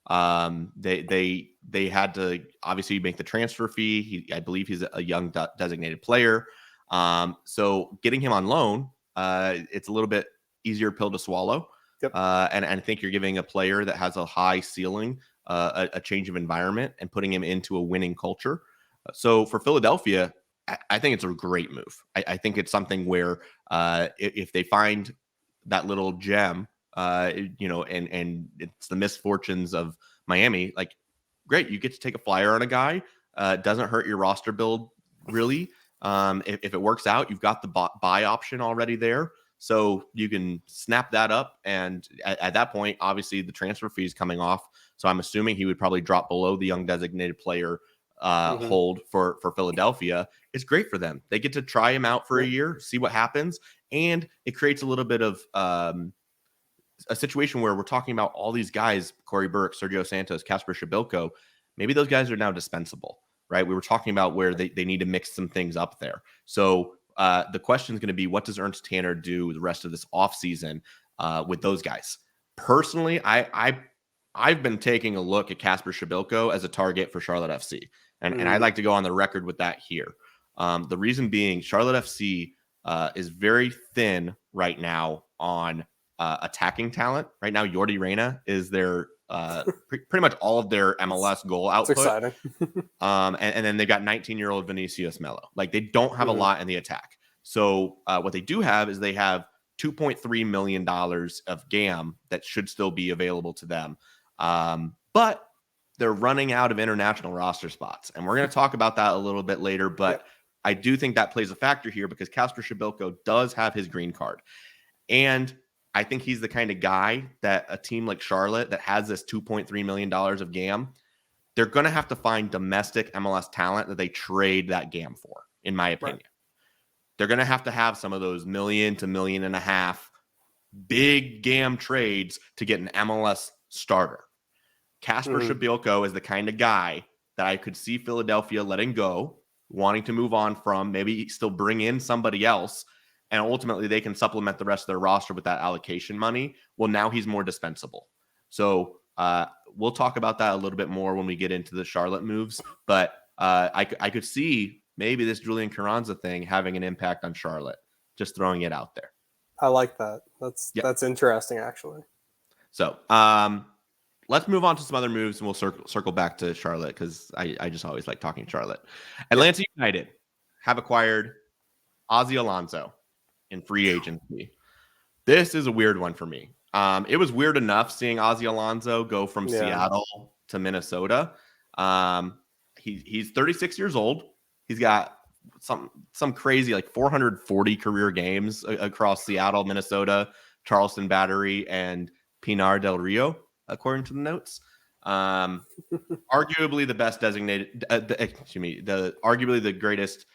They had to obviously make the transfer fee. I believe he's a young designated player. So getting him on loan, it's a little bit easier pill to swallow. Yep. And I think you're giving a player that has a high ceiling, a change of environment, and putting him into a winning culture. So for Philadelphia, I think it's a great move. I think it's something where if they find that little gem, and it's the misfortunes of Miami, like, great, you get to take a flyer on a guy. Doesn't hurt your roster build really. If it works out, you've got the buy option already there. So you can snap that up. And at that point, obviously the transfer fee is coming off. So I'm assuming he would probably drop below the young designated player hold for Philadelphia. It's great for them. They get to try him out for a year, see what happens. And it creates a little bit of a situation where we're talking about all these guys, Corey Burke, Sergio Santos, Kasper Shabilko. Maybe those guys are now dispensable, right? We were talking about where they need to mix some things up there. So the question is going to be, what does Ernst Tanner do the rest of this offseason with those guys? Personally, I've been taking a look at Kasper Shabilko as a target for Charlotte FC. And I'd like to go on the record with that here. The reason being, Charlotte FC is very thin right now on attacking talent. Right now, Jordi Reyna is their pretty much all of their MLS goal output. It's exciting. And then they've got 19-year-old Vinicius Melo. Like, they don't have a lot in the attack. So what they do have is they have $2.3 million of GAM that should still be available to them. But they're running out of international roster spots. And we're going to talk about that a little bit later. But I do think that plays a factor here because Kasper Shabilko does have his green card. And I think he's the kind of guy that a team like Charlotte that has this $2.3 million of GAM, they're going to have to find domestic MLS talent that they trade that GAM for, in my opinion. Right. They're going to have some of those $1 million to $1.5 million big GAM trades to get an MLS starter. Kasper Shabilko is the kind of guy that I could see Philadelphia letting go, wanting to move on from, maybe still bring in somebody else, and ultimately they can supplement the rest of their roster with that allocation money. Well, now he's more dispensable. So we'll talk about that a little bit more when we get into the Charlotte moves. But I could see maybe this Julian Carranza thing having an impact on Charlotte. Just throwing it out there. I like that. That's interesting, actually. So let's move on to some other moves, and we'll circle back to Charlotte because I just always like talking Charlotte. Atlanta United have acquired Ozzy Alonso in free agency. This is a weird one for me. It was weird enough seeing Ozzy Alonso go from Seattle to Minnesota. He's 36 years old. He's got some crazy, like 440 career games across Seattle, Minnesota, Charleston Battery, and Pinar del Rio, according to the notes. Arguably the best designated, arguably the greatest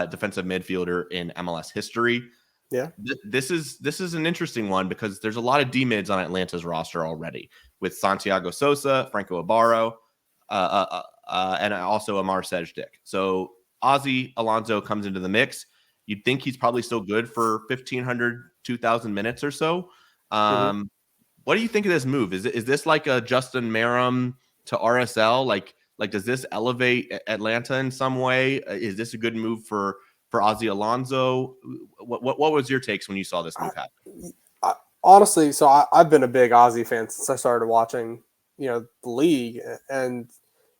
defensive midfielder in MLS history. Yeah, this is an interesting one because there's a lot of D-mids on Atlanta's roster already with Santiago Sosa, Franco Ibarra, and also Amar Sejdic. So Ozzy Alonso comes into the mix. You'd think he's probably still good for 1,500, 2,000 minutes or so. What do you think of this move? Is this like a Justin Merrim to RSL? Like does this elevate Atlanta in some way? Is this a good move for Ozzy Alonso? What was your takes when you saw this move happen? Honestly, so I've been a big Ozzy fan since I started watching, the league, and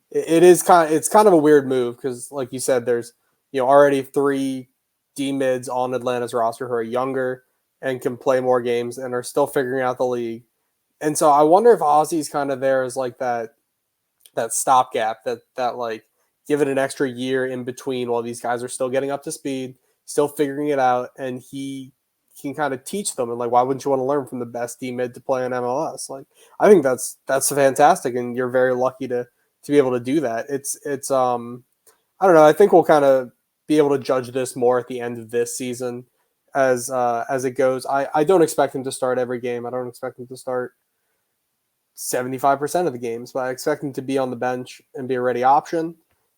it's kind of a weird move because, like you said, there's already 3 D-mids on Atlanta's roster who are younger and can play more games and are still figuring out the league. And so I wonder if Ozzy's kind of there as like that stopgap, that like give it an extra year in between while these guys are still getting up to speed, still figuring it out, and he can kind of teach them, and like, why wouldn't you want to learn from the best D mid to play in MLS? Like, I think that's fantastic, and you're very lucky to be able to do that. It's I don't know. I think we'll kind of be able to judge this more at the end of this season as it goes. I don't expect him to start every game. I don't expect him to start 75% of the games, but I expect him to be on the bench and be a ready option,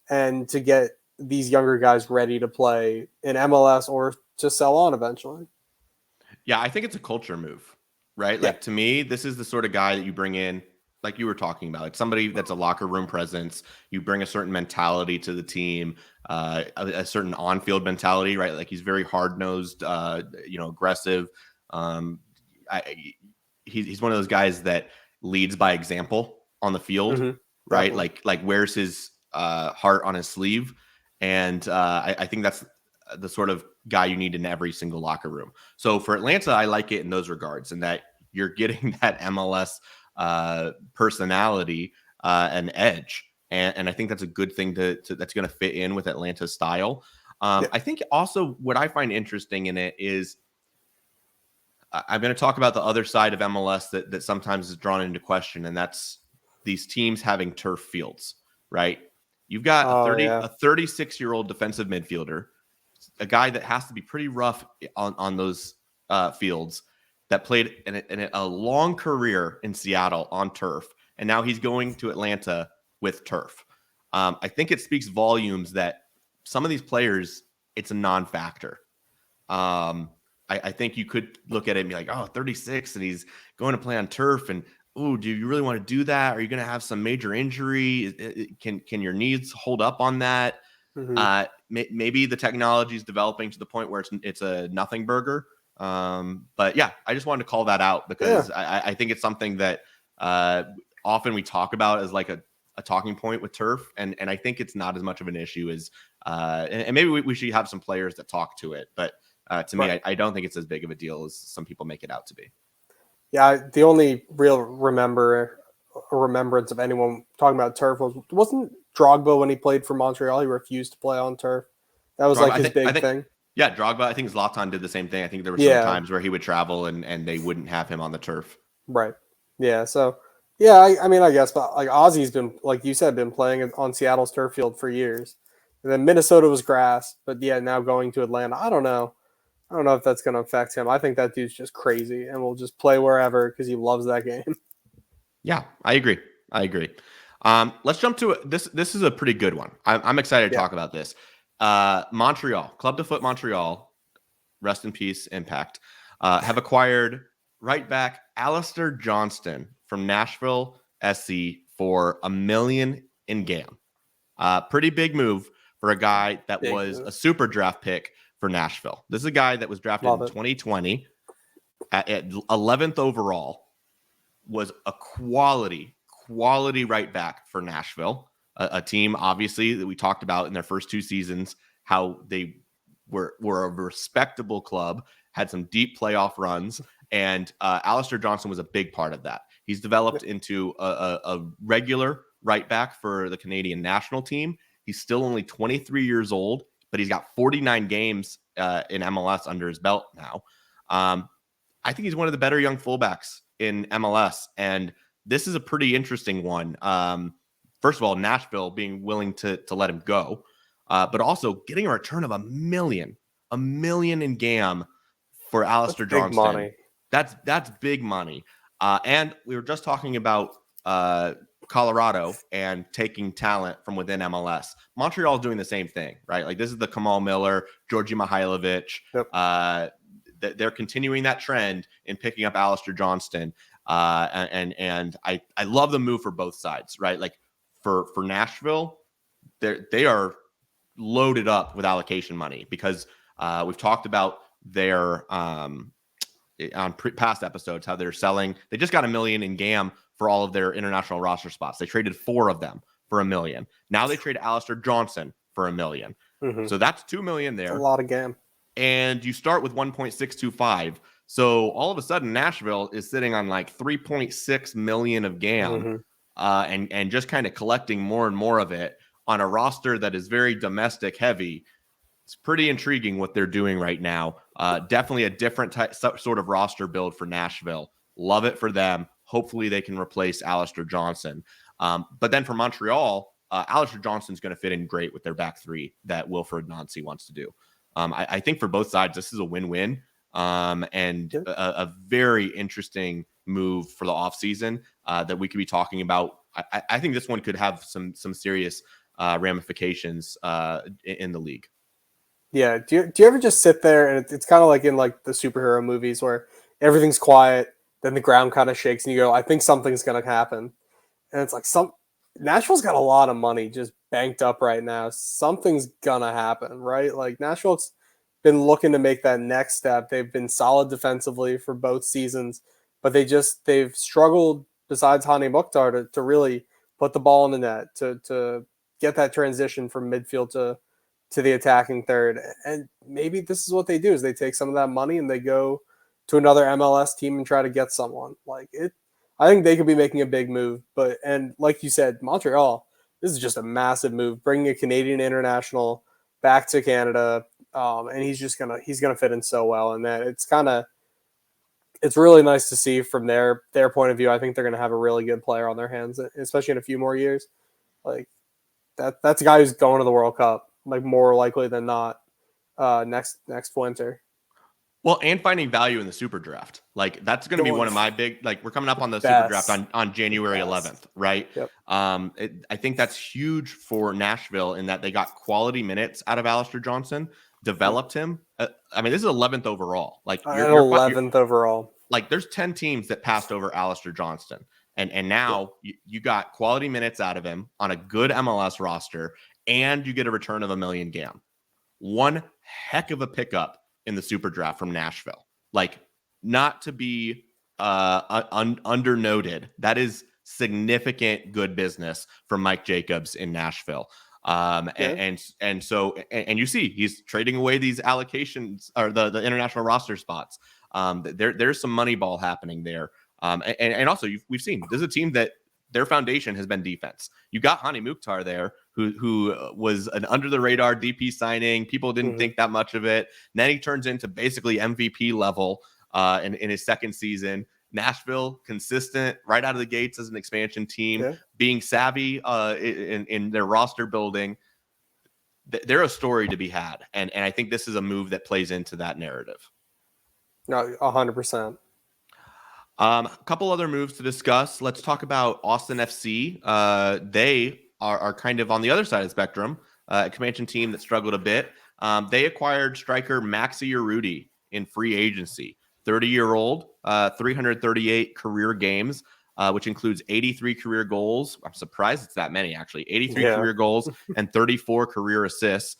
and to get these younger guys ready to play in MLS or to sell on eventually. Yeah, I think it's a culture move, right? Like, to me, this is the sort of guy that you bring in, like you were talking about. It's somebody that's a locker room presence. You bring a certain mentality to the team, a certain on-field mentality, right? Like, he's very hard-nosed, aggressive. He's one of those guys that leads by example on the field, right? Definitely. Like wears his heart on his sleeve. And I think that's the sort of guy you need in every single locker room. So for Atlanta, I like it in those regards, and that you're getting that MLS personality and edge. And I think that's a good thing that's going to fit in with Atlanta's style. I think also what I find interesting in it is I'm going to talk about the other side of MLS that sometimes is drawn into question, and that's these teams having turf fields, right? You've got a 36-year-old defensive midfielder, a guy that has to be pretty rough on those fields, that played in a long career in Seattle on turf, and now he's going to Atlanta with turf. I think it speaks volumes that some of these players, it's a non-factor. I think you could look at it and be like, oh, 36, and he's going to play on turf, and oh, do you really want to do that? Are you going to have some major injury? Can your knees hold up on that? Maybe the technology is developing to the point where it's a nothing burger. But yeah, I just wanted to call that out because I think it's something that often we talk about as like a talking point with turf, and I think it's not as much of an issue as and maybe we should have some players that talk to it, but to me, I don't think it's as big of a deal as some people make it out to be. Yeah, the only real remembrance of anyone talking about turf wasn't Drogba when he played for Montreal. He refused to play on turf. That was Drogba, his big thing. Yeah, Drogba. I think Zlatan did the same thing. I think there were some times where he would travel and they wouldn't have him on the turf. Right. Yeah. So yeah, I mean, I guess, but like Ozzy's been, like you said, been playing on Seattle's turf field for years, and then Minnesota was grass, but yeah, now going to Atlanta, I don't know if that's going to affect him. I think that dude's just crazy and will just play wherever because he loves that game. Yeah, I agree. Let's jump to it. This is a pretty good one. I'm excited to talk about this. Montreal, Club de Foot Montreal, rest in peace, Impact, have acquired right back Alistair Johnston from Nashville SC for $1 million in GAM. Pretty big move for a guy that was a super draft pick for Nashville. This is a guy that was drafted in 2020 at 11th overall, was a quality right back for Nashville, a team obviously that we talked about in their first two seasons, how they were a respectable club, had some deep playoff runs, and Aleister Johnston was a big part of that. He's developed into a regular right back for the Canadian national team. He's still only 23 years old, but he's got 49 games in MLS under his belt now. I think he's one of the better young fullbacks in MLS, and this is a pretty interesting one. First of all, Nashville being willing to let him go, but also getting a return of $1 million in GAM for Aleister Johnston. Money. That's big money. And we were just talking about Colorado and taking talent from within MLS. Montreal is doing the same thing, right? Like, this is the Kamal Miller, Georgi Mihailovic. Yep. They're continuing that trend in picking up Aleister Johnston. And I love the move for both sides, right? Like for Nashville, they are loaded up with allocation money because we've talked about their on past episodes how they're selling. They just got $1 million in GAM for all of their international roster spots. They traded 4 of them for $1 million. Now they trade Aleister Johnston for $1 million. So that's $2 million there. That's a lot of GAM. And you start with 1.625. So all of a sudden, Nashville is sitting on like 3.6 million of GAM, and just kind of collecting more and more of it on a roster that is very domestic heavy. It's pretty intriguing what they're doing right now. Definitely a different sort of roster build for Nashville. Love it for them. Hopefully they can replace Alistair Johnston. But then for Montreal, Aleister Johnston's going to fit in great with their back three that Wilfred Nancy wants to do. I think for both sides, this is a win-win and a very interesting move for the offseason that we could be talking about. I think this one could have some serious ramifications in the league. Yeah. Do you ever just sit there and it's kind of like in like the superhero movies where everything's quiet, then the ground kind of shakes and you go, I think something's going to happen. And it's like Nashville's got a lot of money just banked up right now. Something's going to happen, right? Like Nashville's been looking to make that next step. They've been solid defensively for both seasons, but they've struggled besides Hani Mukhtar to really put the ball in the net, to get that transition from midfield to the attacking third. And maybe this is what they do is they take some of that money and they go to another MLS team and try to get someone like it. I think they could be making a big move, and like you said, Montreal, this is just a massive move, bringing a Canadian international back to Canada. And he's gonna fit in so well. And that it's really nice to see from their point of view. I think they're gonna have a really good player on their hands, especially in a few more years. Like that's a guy who's going to the World Cup, like more likely than not, next winter. Well, and finding value in the super draft. Like that's going to be one of my big, like we're coming up on the super draft on January 11th, right? Yep. I think that's huge for Nashville in that they got quality minutes out of Aleister Johnston, developed him. I mean, this is 11th overall. Like you're 11th overall. Like there's 10 teams that passed over Aleister Johnston. And now you got quality minutes out of him on a good MLS roster, and you get a return of $1 million GAM. One heck of a pickup in the super draft from Nashville. Like, not to be undernoted, that is significant good business from Mike Jacobs in Nashville. And so you see he's trading away these allocations or the international roster spots. There's some money ball happening there. And also we've seen this is a team that their foundation has been defense. You got Hani Mukhtar there, who was an under the radar DP signing. People didn't think that much of it. And then he turns into basically MVP level in his second season. Nashville consistent right out of the gates as an expansion team, being savvy in their roster building. They're a story to be had, and I think this is a move that plays into that narrative. No, 100%. A couple other moves to discuss. Let's talk about Austin FC. They are kind of on the other side of the spectrum, a expansion team that struggled a bit. They acquired striker Maxi Urruti in free agency. 30-year-old, 338 career games, which includes 83 career goals. I'm surprised it's that many, actually. 83 career goals and 34 career assists.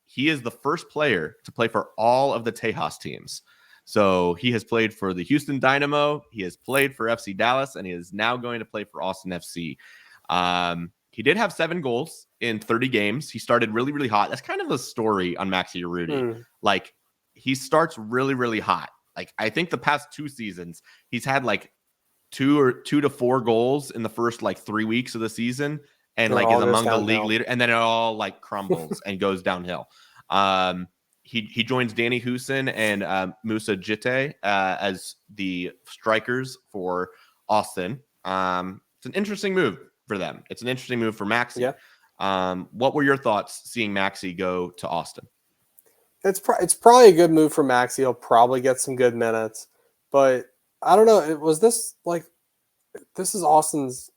He is the first player to play for all of the Tejas teams. So he has played for the Houston Dynamo, he has played for FC Dallas, and he is now going to play for Austin FC. He did have 7 goals in 30 games. He started really, really hot. That's kind of a story on Maxi Urruti. Like, he starts really, really hot. Like, I think the past 2 seasons, he's had like 2 to 4 goals in the first like 3 weeks of the season, and like is among the league leader, and then it all like crumbles and goes downhill. He joins Danny Houston and Musa Jite as the strikers for Austin. It's an interesting move for them. It's an interesting move for Maxi. What were your thoughts seeing Maxi go to Austin? It's probably a good move for Maxi. He'll probably get some good minutes, but I don't know. Was this like, this is Austin's,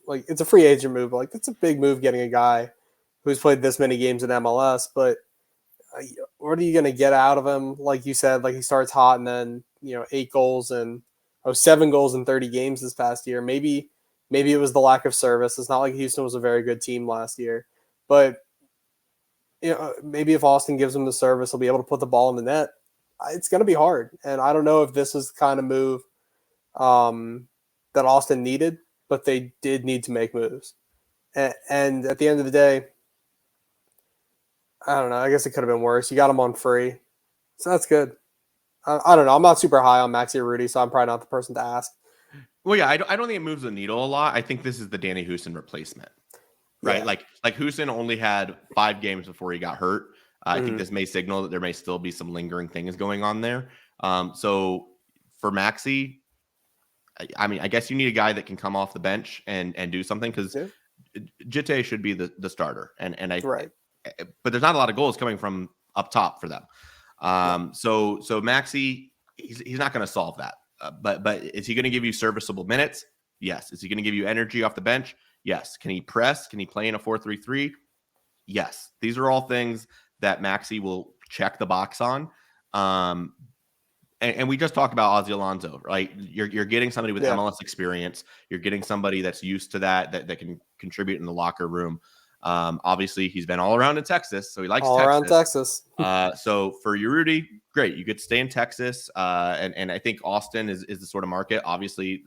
like it's a free agent move. Like it's a big move getting a guy who's played this many games in MLS, but what are you going to get out of him? Like you said, like he starts hot and then, 7 goals in 30 games this past year. Maybe it was the lack of service. It's not like Houston was a very good team last year, but maybe if Austin gives him the service, he'll be able to put the ball in the net. It's going to be hard. And I don't know if this is the kind of move that Austin needed, but they did need to make moves. And at the end of the day, I don't know. I guess it could have been worse. You got him on free. So that's good. I don't know. I'm not super high on Maxi Urruti, so I'm probably not the person to ask. Well, yeah, I don't think it moves the needle a lot. I think this is the Danny Houston replacement, right? Yeah. Like Houston only had 5 games before he got hurt. I think this may signal that there may still be some lingering things going on there. So for Maxi, I mean, I guess you need a guy that can come off the bench and do something, because Jite should be the starter. But there's not a lot of goals coming from up top for them. So Maxi, he's not going to solve that. But is he going to give you serviceable minutes? Yes. Is he going to give you energy off the bench? Yes. Can he press? Can he play in a 4-3-3? Yes. These are all things that Maxi will check the box on. And we just talked about Ozzy Alonso, right? You're getting somebody with MLS experience. You're getting somebody that's used to that can contribute in the locker room. Obviously, he's been all around in Texas, so he likes all around Texas. So for Urruti, great. You get to stay in Texas. And I think Austin is the sort of market. Obviously,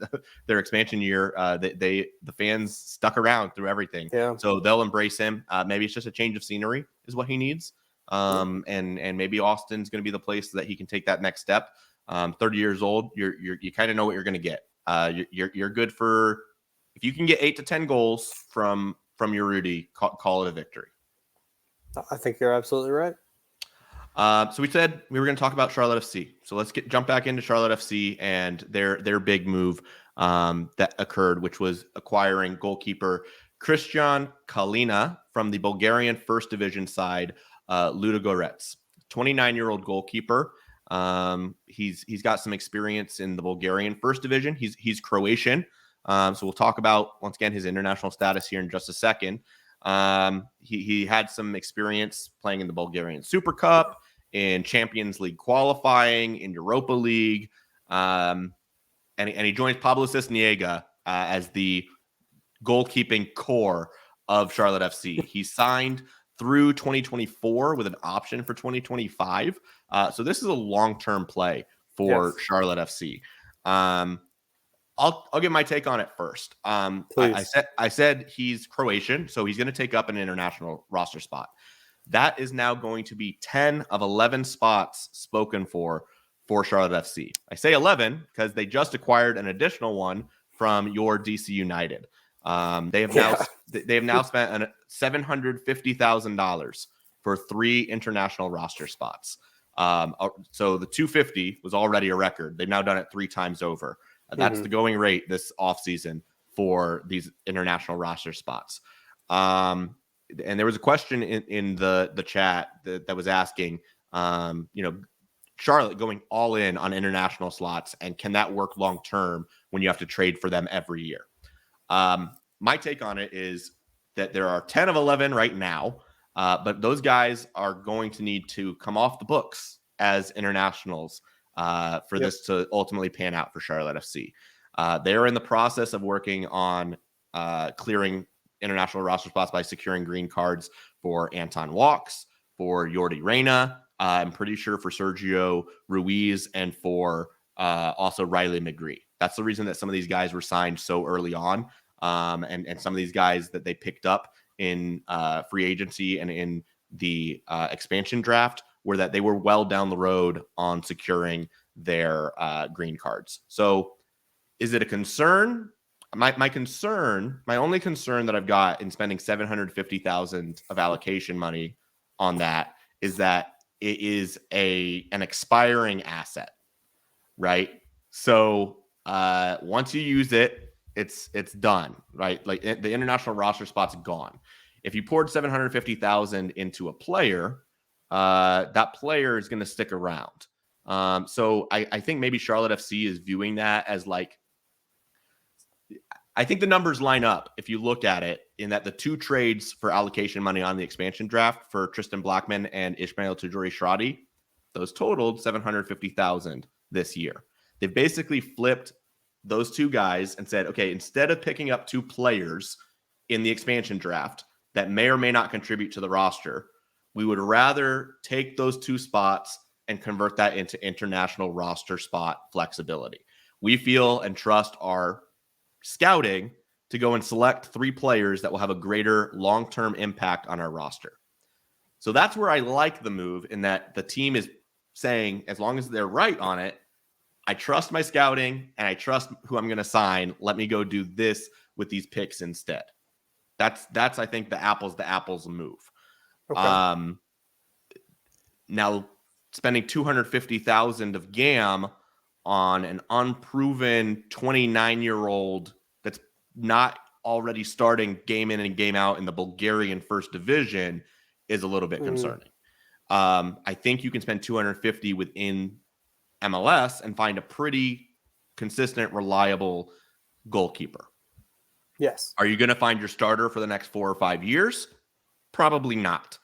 their expansion year, the fans stuck around through everything. Yeah. So they'll embrace him. Maybe it's just a change of scenery is what he needs. And maybe Austin's going to be the place that he can take that next step. 30 years old, you kind of know what you're going to get. You're good for, if you can get 8 to 10 goals from Urruti, call it a victory. I think you're absolutely right. So we said we were going to talk about Charlotte FC. So let's jump back into Charlotte FC and their big move that occurred, which was acquiring goalkeeper Christian Kalina from the Bulgarian First Division side, Ludogorets. 29-year-old goalkeeper. He's got some experience in the Bulgarian First Division. He's Croatian. So we'll talk about, once again, his international status here in just a second. He had some experience playing in the Bulgarian Super Cup, in Champions League qualifying, in Europa League. And he joins Pablo Cisniega as the goalkeeping core of Charlotte FC. He signed through 2024 with an option for 2025. So this is a long-term play for Charlotte FC. I'll give my take on it first. I said he's Croatian, so he's going to take up an international roster spot. That is now going to be 10 of 11 spots spoken for Charlotte FC. I say 11 because they just acquired an additional one from your DC United. They have now spent $750,000 for 3 international roster spots. So the 250 was already a record. They've now done it 3 times over. That's the going rate this offseason for these international roster spots. And there was a question in the chat that was asking, Charlotte going all in on international slots, and can that work long term when you have to trade for them every year? My take on it is that there are 10 of 11 right now, but those guys are going to need to come off the books as internationals for this to ultimately pan out for Charlotte FC. They're in the process of working on clearing international roster spots by securing green cards for Anton Walks, for Jordi Reyna, I'm pretty sure for Sergio Ruiz, and for also Riley McGree. That's the reason that some of these guys were signed so early on. And some of these guys that they picked up in free agency and in the expansion draft were that they were well down the road on securing their green cards. So is it a concern? My only concern that I've got in spending $750,000 of allocation money on that is that it is an expiring asset, right? So once you use it, it's done, right? Like the international roster spot's gone. If you poured $750,000 into a player, that player is going to stick around. So I think maybe Charlotte FC is viewing that as like, I think the numbers line up if you look at it, in that the 2 trades for allocation money on the expansion draft for Tristan Blackman and Ismail Tujuri-Shradi, those totaled $750,000 this year. They've basically flipped those 2 guys and said, okay, instead of picking up 2 players in the expansion draft that may or may not contribute to the roster, we would rather take those 2 spots and convert that into international roster spot flexibility. We feel and trust our scouting to go and select 3 players that will have a greater long-term impact on our roster. So that's where I like the move, in that the team is saying, as long as they're right on it, I trust my scouting and I trust who I'm going to sign. Let me go do this with these picks instead. That's I think the apples move. Okay. Now, spending 250,000 of GAM on an unproven 29-year-old that's not already starting game in and game out in the Bulgarian first division is a little bit concerning. I think you can spend 250 within MLS and find a pretty consistent, reliable goalkeeper. Yes. Are you going to find your starter for the next 4 or 5 years? Probably not.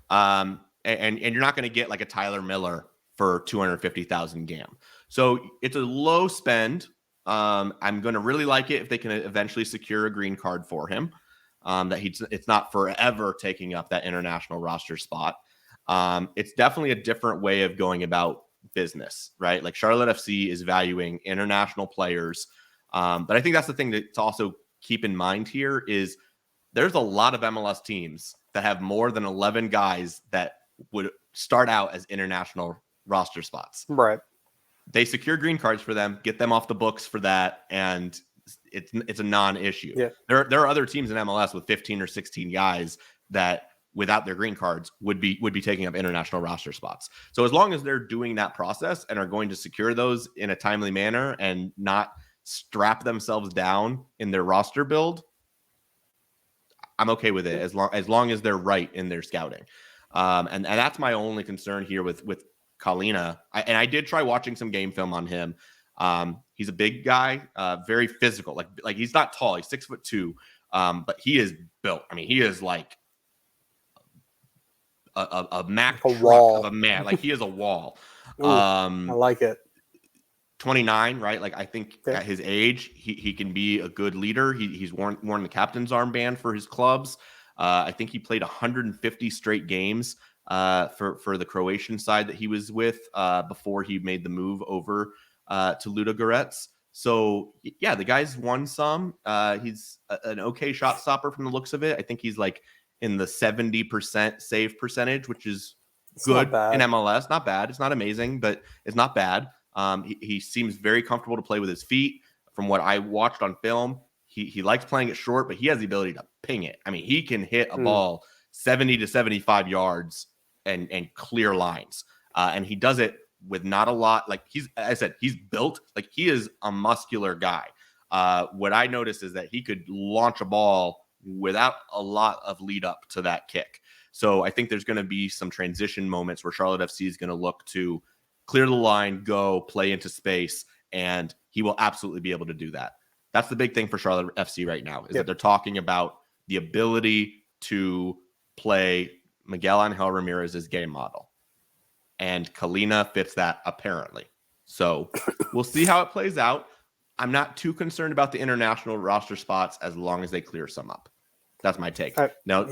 And you're not going to get like a Tyler Miller for 250,000 GAM. So it's a low spend. I'm going to really like it if they can eventually secure a green card for him. It's not forever taking up that international roster spot. It's definitely a different way of going about business, right? Like Charlotte FC is valuing international players. But I think that's the thing to also keep in mind here is there's a lot of MLS teams that have more than 11 guys that would start out as international roster spots. Right. They secure green cards for them, get them off the books for that, and it's a non-issue. Yeah. There are other teams in MLS with 15 or 16 guys that without their green cards would be taking up international roster spots. So as long as they're doing that process and are going to secure those in a timely manner and not strap themselves down in their roster build, I'm okay with it as long as they're right in their scouting. And that's my only concern here with Kalina. I did try watching some game film on him. He's a big guy, very physical. Like he's not tall. He's 6'2", but he is built. I mean, he is like a Mack truck of a man. Like he is a wall. Ooh, I like it. 29, right? Like I think at his age, he can be a good leader. He's worn the captain's armband for his clubs. I think he played 150 straight games for the Croatian side that he was with before he made the move over to Ludogorets. So yeah, the guy's won some. He's an okay shot stopper from the looks of it. I think he's like in the 70% save percentage, which is good in MLS. Not bad. It's not amazing, but it's not bad. He seems very comfortable to play with his feet. From what I watched on film, he likes playing it short, but he has the ability to ping it. I mean, he can hit a ball 70 to 75 yards and clear lines. And he does it with not a lot. Like he's built, like he is a muscular guy. What I noticed is that he could launch a ball without a lot of lead up to that kick. So I think there's going to be some transition moments where Charlotte FC is going to look to clear the line, go play into space, and he will absolutely be able to do that. That's the big thing for Charlotte FC right now is that they're talking about the ability to play Miguel Angel Ramirez's game model. And Kalina fits that apparently. So we'll see how it plays out. I'm not too concerned about the international roster spots as long as they clear some up. That's my take. Now,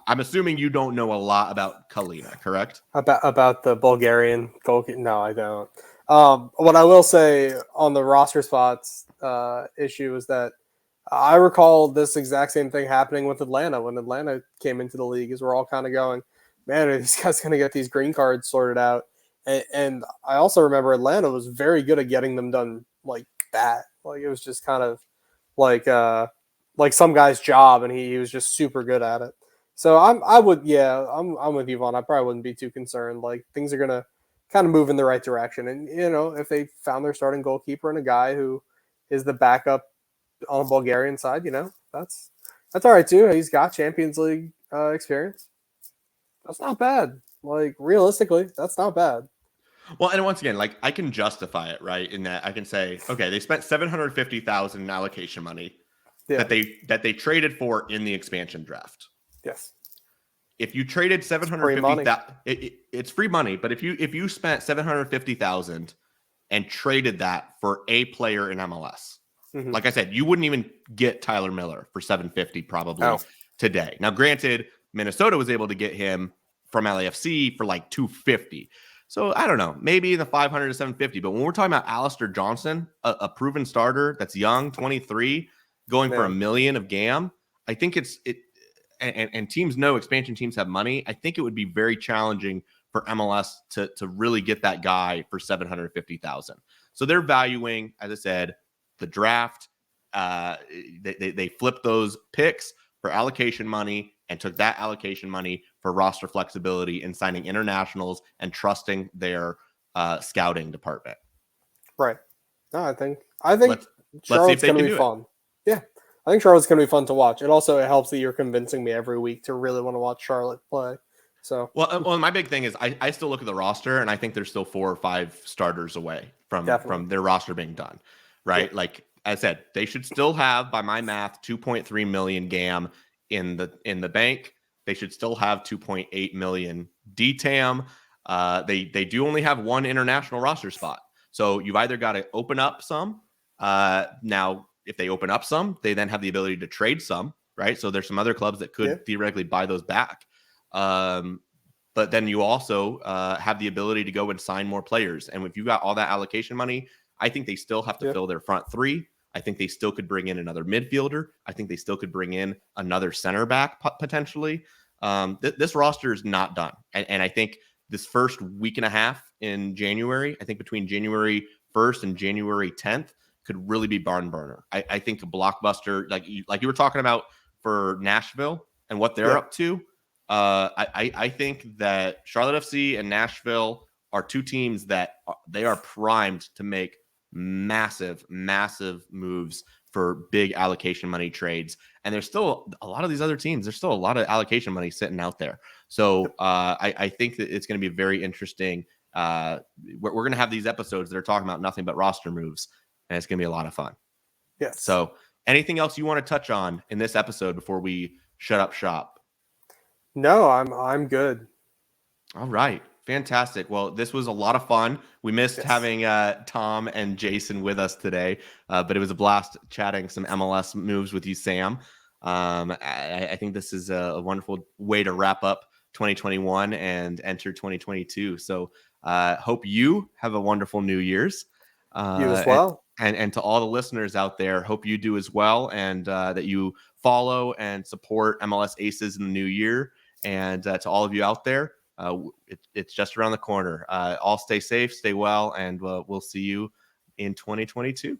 I'm assuming you don't know a lot about Kalina, correct? About the Bulgarian goalkeeper? No, I don't. What I will say on the roster spots issue is that I recall this exact same thing happening with Atlanta when Atlanta came into the league. Is we're all kind of going, man, are these guys going to get these green cards sorted out? And I also remember Atlanta was very good at getting them done like that. Like it was just kind of like some guy's job, and he was just super good at it. So I'm with you, Vaughn. I probably wouldn't be too concerned. Like things are gonna kind of move in the right direction, and if they found their starting goalkeeper and a guy who is the backup on the Bulgarian side, that's all right too. He's got Champions League experience. That's not bad. Like realistically, that's not bad. Well, and once again, like I can justify it, right? In that I can say, okay, they spent $750,000 in allocation money that they traded for in the expansion draft. Yes. If you traded $750,000, it's free money. But if you spent $750,000 and traded that for a player in MLS, like I said, you wouldn't even get Tyler Miller for $750 probably today. Now, granted, Minnesota was able to get him from LAFC for like $250. So I don't know, maybe in the $500 to $750. But when we're talking about Alistair Johnston, a proven starter that's young, 23, going for $1 million of GAM, I think and teams know expansion teams have money. I think it would be very challenging for MLS to really get that guy for $750,000. So they're valuing, as I said, the draft. They flipped those picks for allocation money and took that allocation money for roster flexibility in signing internationals and trusting their scouting department. Right. No, I think Let's Charlotte's going to be fun. Yeah. I think Charlotte's going to be fun to watch. And also it helps that you're convincing me every week to really want to watch Charlotte play. So well, my big thing is I still look at the roster and I think there's still 4 or 5 starters away from their roster being done, right? Yeah. Like I said, they should still have, by my math, 2.3 million GAM in the bank. They should still have 2.8 million DTAM. They do only have 1 international roster spot, so you've either got to open up some. Now, if they open up some, they then have the ability to trade some, right? So there's some other clubs that could theoretically buy those back. But then you also have the ability to go and sign more players. And if you got all that allocation money, I think they still have to fill their front 3. I think they still could bring in another midfielder. I think they still could bring in another center back potentially. This roster is not done. And I think this first week and a half in January, I think between January 1st and January 10th, could really be barn burner. I think a blockbuster, like you were talking about for Nashville and what they're up to. I think that Charlotte FC and Nashville are 2 teams that they are primed to make massive moves for big allocation money trades. And there's still a lot of these other teams. There's still a lot of allocation money sitting out there. So I think that it's going to be very interesting. We're going to have these episodes that are talking about nothing but roster moves, and it's going to be a lot of fun. Yes. So anything else you want to touch on in this episode before we shut up shop? No, I'm good. All right. Fantastic. Well, this was a lot of fun. We missed having Tom and Jason with us today, but it was a blast chatting some MLS moves with you, Sam. I think this is a wonderful way to wrap up 2021 and enter 2022. So hope you have a wonderful New Year's. You as well. And to all the listeners out there, hope you do as well, and that you follow and support MLS Aces in the new year. And to all of you out there, it's just around the corner. All stay safe, stay well, and we'll see you in 2022.